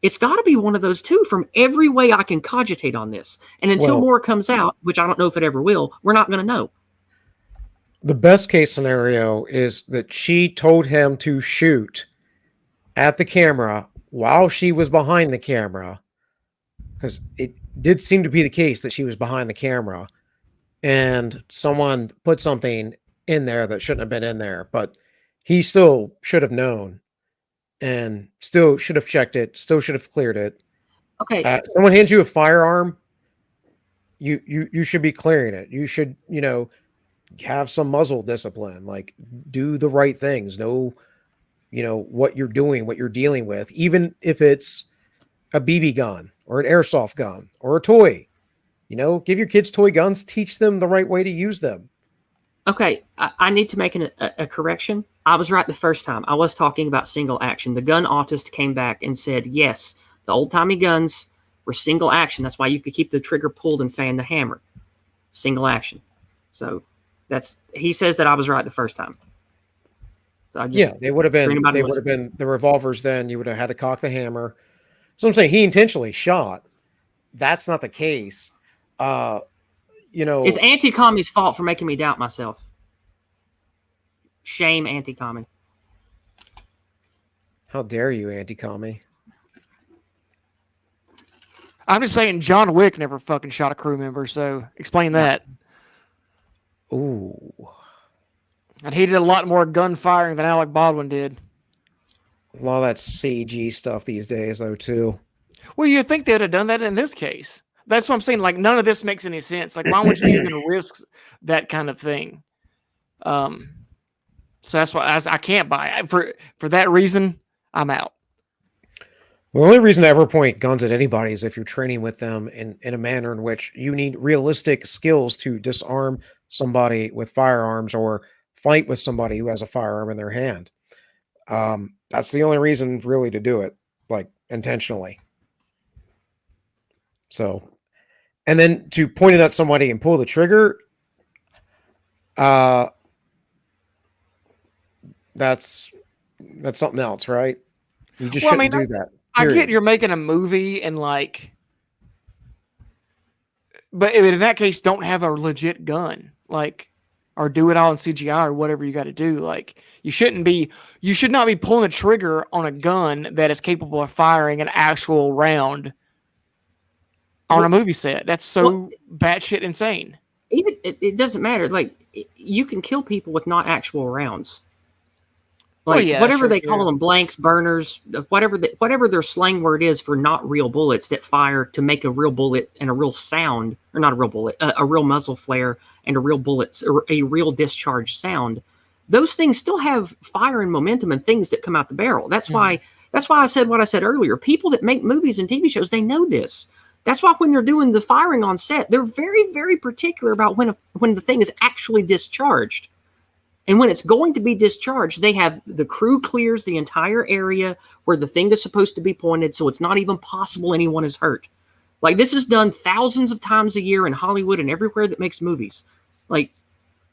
It's got to be one of those two from every way I can cogitate on this. And until more comes out, which I don't know if it ever will, we're not going to know. The best case scenario is that she told him to shoot at the camera while she was behind the camera, because it did seem to be the case that she was behind the camera and someone put something in there that shouldn't have been in there, but he still should have known and still should have checked it, still should have cleared it. Okay. Someone hands you a firearm, you should be clearing it. You should, have some muzzle discipline, like do the right things, know, what you're doing, what you're dealing with, even if it's a BB gun or an airsoft gun or a toy. Give your kids toy guns, teach them the right way to use them. Okay, I need to make a correction. I was right the first time. I was talking about single action. The gun autist came back and said, yes, the old-timey guns were single action. That's why you could keep the trigger pulled and fan the hammer. Single action. So he says that I was right the first time. So they would have been the revolvers then. You would have had to cock the hammer. So I'm saying he intentionally shot. That's not the case. It's anti-commie's fault for making me doubt myself. Shame, anti-commie. How dare you, anti-commie? I'm just saying John Wick never fucking shot a crew member, so explain that. Ooh. And he did a lot more gun firing than Alec Baldwin did. A lot of that CG stuff these days, though, too. Well, you'd think they'd have done that in this case. That's what I'm saying. Like, none of this makes any sense. Like, why would you even risk that kind of thing? So that's why I can't buy it. For that reason. I'm out. The only reason I ever point guns at anybody is if you're training with them in a manner in which you need realistic skills to disarm somebody with firearms or fight with somebody who has a firearm in their hand. That's the only reason really to do it, like intentionally. So, and then to point it at somebody and pull the trigger, that's something else, right? You just shouldn't do that. I get you're making a movie and like, but in that case, don't have a legit gun, like, or do it all in CGI or whatever you got to do. Like, you should not be pulling a trigger on a gun that is capable of firing an actual round on a movie set. That's so batshit insane. Even it doesn't matter. Like, you can kill people with not actual rounds. Like, whatever they call them, blanks, burners, whatever their slang word is for not real bullets that fire to make a real bullet and a real sound, or not a real bullet, a real muzzle flare and a real bullet, or a real discharge sound. Those things still have fire and momentum and things that come out the barrel. That's why I said what I said earlier. People that make movies and TV shows, they know this. That's why when they're doing the firing on set, they're very, very particular about when the thing is actually discharged. And when it's going to be discharged, they have the crew clears the entire area where the thing is supposed to be pointed, so it's not even possible anyone is hurt. Like, this is done thousands of times a year in Hollywood and everywhere that makes movies. Like,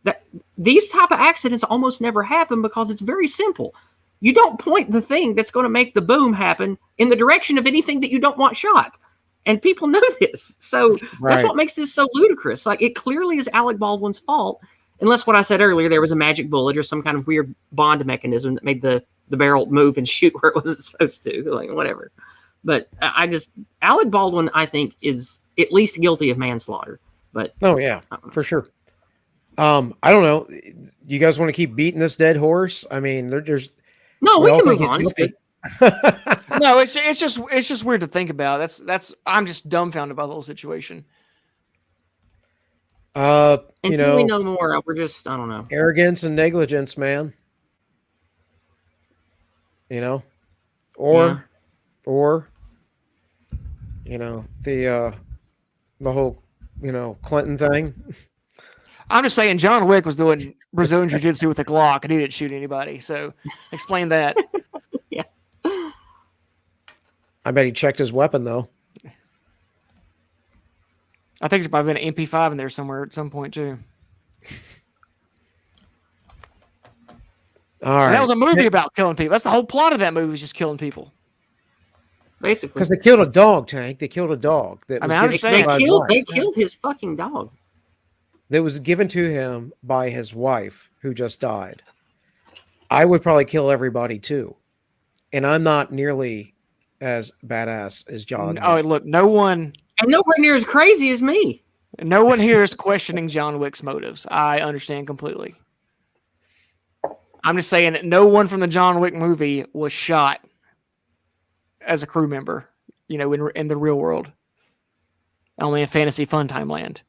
that, these type of accidents almost never happen because it's very simple. You don't point the thing that's going to make the boom happen in the direction of anything that you don't want shot. And people know this. So that's what makes this so ludicrous. Like, it clearly is Alec Baldwin's fault. Unless what I said earlier, there was a magic bullet or some kind of weird bond mechanism that made the barrel move and shoot where it wasn't supposed to, like, whatever. But Alec Baldwin, I think, is at least guilty of manslaughter. But oh yeah, for sure. I don't know. You guys want to keep beating this dead horse? I mean, there's no. We can move on. No, it's just weird to think about. I'm just dumbfounded by the whole situation. Until we know more, we're just, I don't know. Arrogance and negligence, man. Or the whole, Clinton thing. I'm just saying John Wick was doing Brazilian Jiu-Jitsu with a Glock and he didn't shoot anybody. So explain that. Yeah. I bet he checked his weapon though. I think there's probably been an MP5 in there somewhere at some point too. All right. That was a movie about killing people. That's the whole plot of that movie, was just killing people. Basically. Because they killed a dog, Tank. They killed a dog. They killed his fucking dog. That was given to him by his wife, who just died. I would probably kill everybody too. And I'm not nearly as badass as John. Oh, look, no one... And nowhere near as crazy as me. No one here is questioning John Wick's motives. I understand completely. I'm just saying that no one from the John Wick movie was shot as a crew member, in the real world. Only in fantasy fun time land.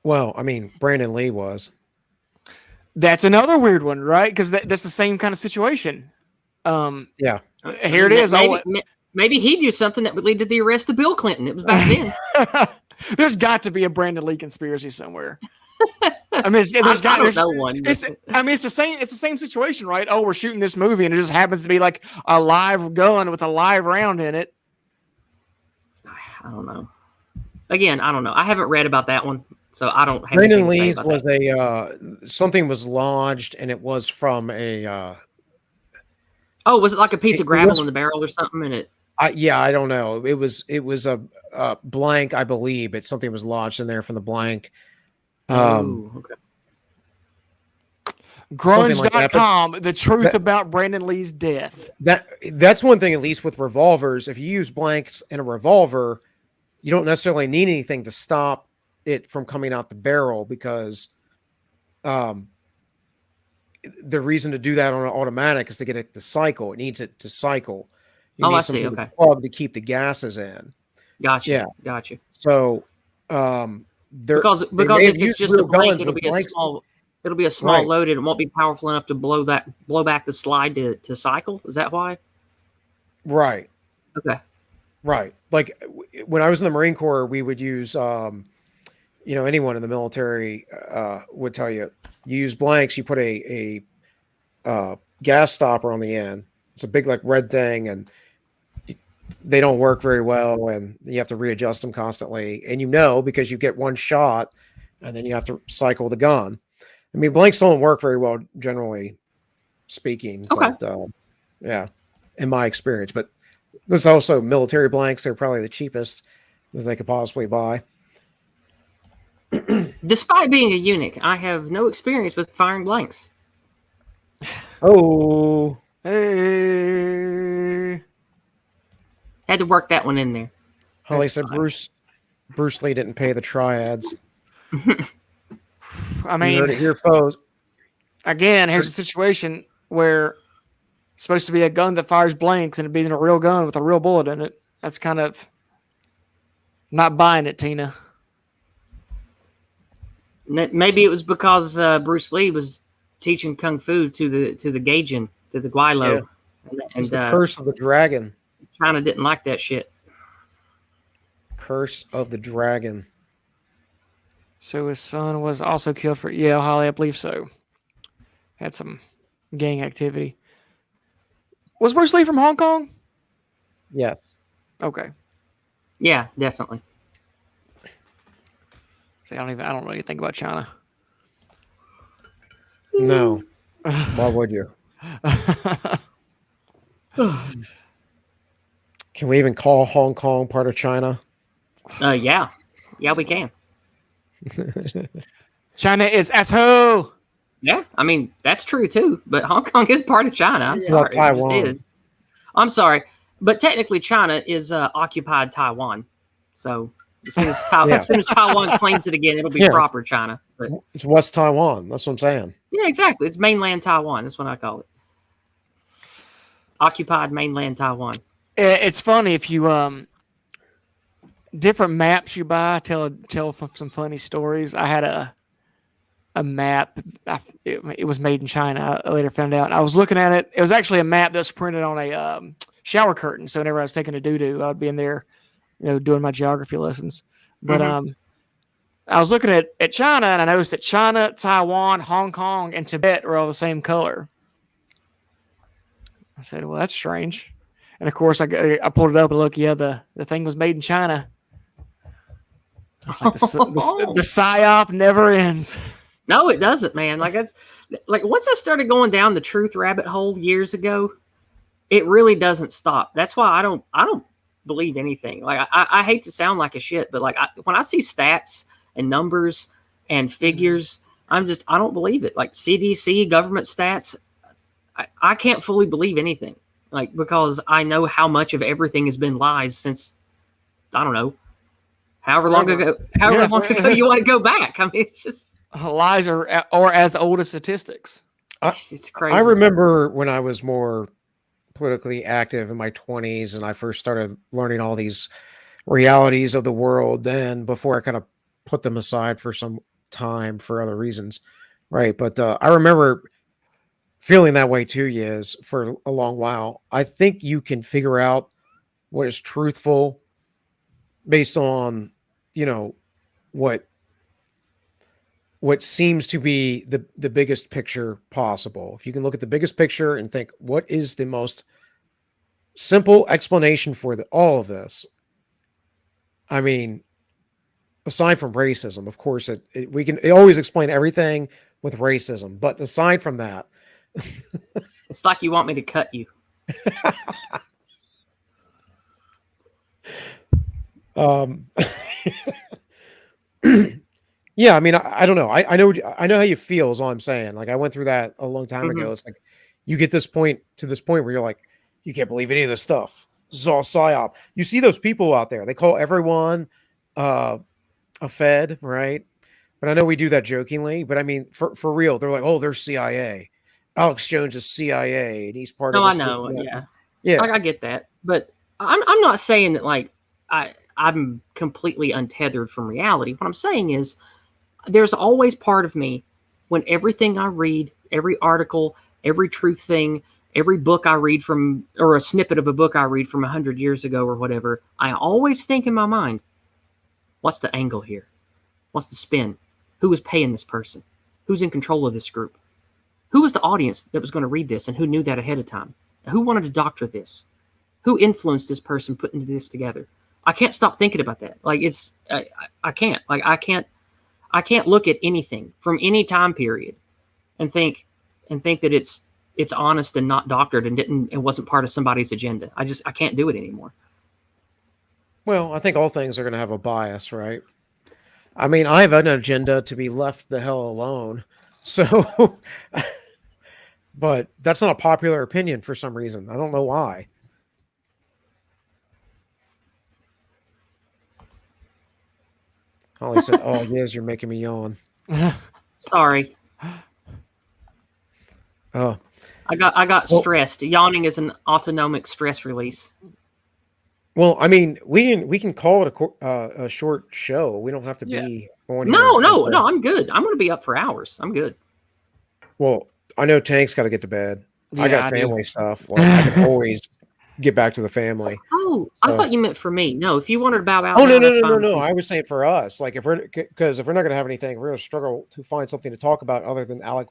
Well, I mean, Brandon Lee was. That's another weird one, right? Because that's the same kind of situation. Yeah. Here it is. Maybe he knew something that would lead to the arrest of Bill Clinton. It was back then. There's got to be a Brandon Lee conspiracy somewhere. I mean, there's no one. It's the same situation, right? Oh, we're shooting this movie, and it just happens to be like a live gun with a live round in it. I don't know. Again, I don't know. I haven't read about that one, so I don't have Brandon anything to say Lee's about was that. Something was lodged, and it was from a. Oh, was it like a piece of gravel in the barrel or something? And it. I don't know. It was a blank, I believe. But something was lodged in there from the blank. Okay. Grunge.com, the truth about Brandon Lee's death. That's one thing, at least with revolvers. If you use blanks in a revolver, you don't necessarily need anything to stop it from coming out the barrel, because the reason to do that on an automatic is to get it to cycle. It needs it to cycle. You need I see. Okay. Plug to keep the gases in. Gotcha. Yeah. Gotcha. So, because they may if have it's used just a real blank, guns it'll with be a blanks. small Right. load, and it won't be powerful enough to blow back the slide to cycle. Is that why? Right. Okay. Right. Like when I was in the Marine Corps, we would use, anyone in the military would tell you, you use blanks, you put a gas stopper on the end. It's a big like red thing, and they don't work very well, and you have to readjust them constantly. And because you get one shot, and then you have to cycle the gun. I mean, blanks don't work very well, generally speaking. Okay. But yeah, in my experience. But there's also military blanks. They're probably the cheapest that they could possibly buy. Despite being a eunuch, I have no experience with firing blanks. Oh, Hey. Had to work that one in there. Holly said Bruce Lee didn't pay the triads. I You mean, heard it here, folks. again, here's a situation where it's supposed to be a gun that fires blanks and it being a real gun with a real bullet in it. That's kind of not buying it, Tina. Maybe it was because Bruce Lee was teaching kung fu to the Gaijin, to the Guaylo, It's the curse of the dragon. China didn't like that shit. Curse of the dragon. So his son was also killed for Holly, I believe so. Had some gang activity. Was Bruce Lee from Hong Kong? Yes. Okay. Yeah, definitely. See, I don't really think about China. No. Why would you? Can we even call Hong Kong part of China? Yeah, we can. China is asshole. Yeah, I mean that's true too. But Hong Kong is part of China. I'm sorry, it just is. I'm sorry, but technically China is occupied Taiwan. So as soon as Taiwan claims it again, it'll be proper China. But it's West Taiwan. That's what I'm saying. yeah, exactly. It's mainland Taiwan. That's what I call it. Occupied mainland Taiwan. It's funny if you different maps you buy tell some funny stories. I had a map. It was made in China. I later found out. I was looking at it. It was actually a map that's printed on a shower curtain. So whenever I was taking a doo-doo, I'd be in there, doing my geography lessons. But I was looking at China, and I noticed that China, Taiwan, Hong Kong, and Tibet were all the same color. I said, well, that's strange. And of course, I pulled it up and looked. Yeah, the thing was made in China. It's like the psyop never ends. No, it doesn't, man. Like that's like once I started going down the truth rabbit hole years ago, it really doesn't stop. That's why I don't believe anything. Like I hate to sound like a shit, but like when I see stats and numbers and figures, I don't believe it. Like CDC government stats, I can't fully believe anything. Like because I know how much of everything has been lies since I don't know. However long ago you want to go back. I mean, it's just lies or as old as statistics. It's crazy. I remember when I was more politically active in my 20s and I first started learning all these realities of the world then before I kind of put them aside for some time for other reasons. Right. But I remember feeling that way too, Yes, for a long while. I think you can figure out what is truthful based on, what seems to be the biggest picture possible. If you can look at the biggest picture and think, what is the most simple explanation for all of this? I mean, aside from racism, of course, we can always explain everything with racism, but aside from that, it's like you want me to cut you. Yeah, I mean, I don't know. I know how you feel is all I'm saying. Like I went through that a long time ago. It's like you get to this point where you're like, you can't believe any of this stuff. This is all psyop. You see those people out there. They call everyone a Fed, right? But I know we do that jokingly. But I mean, for real, they're like, oh, they're CIA. Alex Jones is CIA, and he's part of. No, I know. Yeah. Yeah. I get that, but I'm not saying that like I I'm completely untethered from reality. What I'm saying is, there's always part of me when everything I read, every article, every truth thing, every book I read from, or a snippet of a book I read from 100 years ago or whatever, I always think in my mind, what's the angle here? What's the spin? Who was paying this person? Who's in control of this group? Who was the audience that was going to read this and who knew that ahead of time? Who wanted to doctor this? Who influenced this person putting this together? I can't stop thinking about that. Like I can't. Like I can't look at anything from any time period and think that it's honest and not doctored and wasn't part of somebody's agenda. I can't do it anymore. Well, I think all things are going to have a bias, right? I mean, I have an agenda to be left the hell alone. So, but that's not a popular opinion for some reason. I don't know why. Holly said, "Oh, yes, you're making me yawn." Sorry. Oh, I got stressed. Yawning is an autonomic stress release. Well, I mean, we can call it a short show. We don't have to be on here. No. I'm good. I'm going to be up for hours. I'm good. Well, I know Tank's got to get to bed. Yeah, I got family stuff. Like, I can always get back to the family. Oh, I thought you meant for me. No, if you wanted to bow out. Oh, now, no. that's fine with me. I was saying for us. Like, if we're not going to have anything, we're going to struggle to find something to talk about other than Alec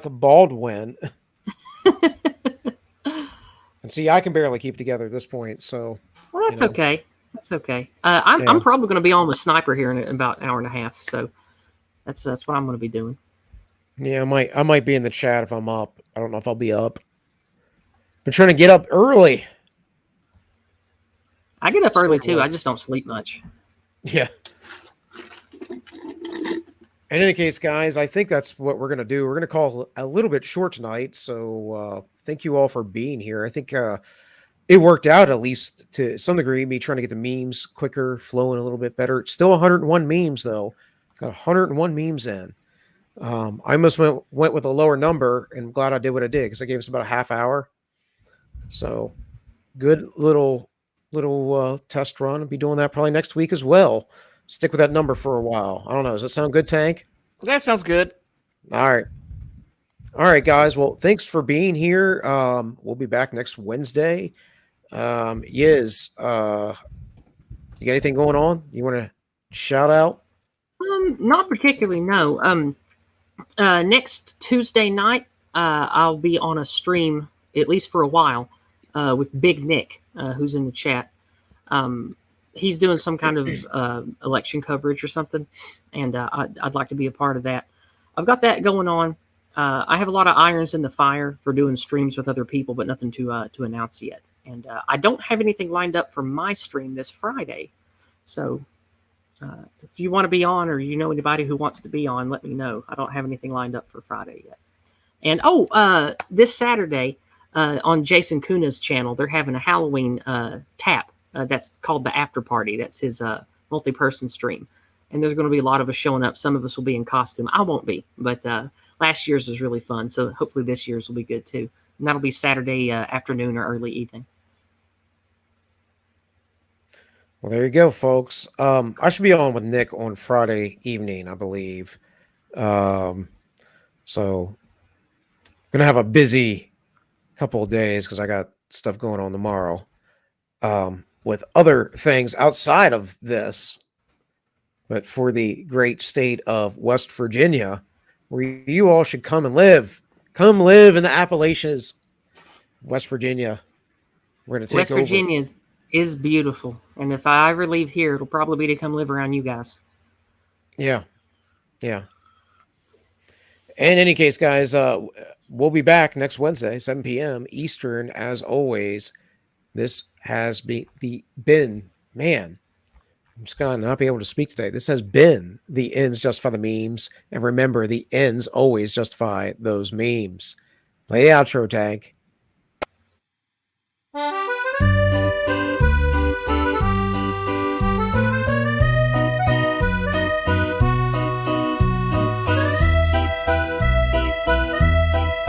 Baldwin. And see, I can barely keep together at this point. So, well, that's okay. That's okay. I'm probably going to be on with Sniper here in about an hour and a half. So that's what I'm going to be doing. Yeah, I might be in the chat if I'm up. I don't know if I'll be up. Been trying to get up early. I get up early too. I just don't sleep much. Yeah. In any case, guys, I think that's what we're going to do. We're going to call a little bit short tonight. So thank you all for being here. I think it worked out, at least to some degree, me trying to get the memes quicker, flowing a little bit better. It's still 101 memes, though. Got 101 memes in. I almost went with a lower number, and I'm glad I did what I did because I gave us about a half hour. So good little test run. I'll be doing that probably next week as well. Stick with that number for a while. I don't know. Does that sound good, Tank? That sounds good. All right, guys. Well, thanks for being here. We'll be back next Wednesday. Yiz, you got anything going on? You want to shout out? Not particularly, no. Next Tuesday night, I'll be on a stream, at least for a while, with Big Nick, who's in the chat. He's doing some kind of election coverage or something, and I'd like to be a part of that. I've got that going on. I have a lot of irons in the fire for doing streams with other people, but nothing to announce yet. And I don't have anything lined up for my stream this Friday. So if you want to be on, or you know anybody who wants to be on, let me know. I don't have anything lined up for Friday yet. And this Saturday on Jason Kuna's channel, they're having a Halloween tap. That's called the After Party. That's his multi-person stream. And there's going to be a lot of us showing up. Some of us will be in costume. I won't be, but last year's was really fun. So hopefully this year's will be good too. And that'll be Saturday afternoon or early evening. Well, there you go, folks. I should be on with Nick on Friday evening, I believe. So gonna have a busy couple of days because I got stuff going on tomorrow. With other things outside of this, but for the great state of West Virginia, where you all should come and live. Come live in the Appalachians, West Virginia. We're going to take over. West Virginia is beautiful, and if I ever leave here, it'll probably be to come live around you guys. Yeah. In any case, guys, we'll be back next Wednesday, 7 p.m. Eastern, as always. This has been, man, I'm just going to not be able to speak today. This has been the ends justify the memes. And remember, the ends always justify those memes. Play the outro, Tank.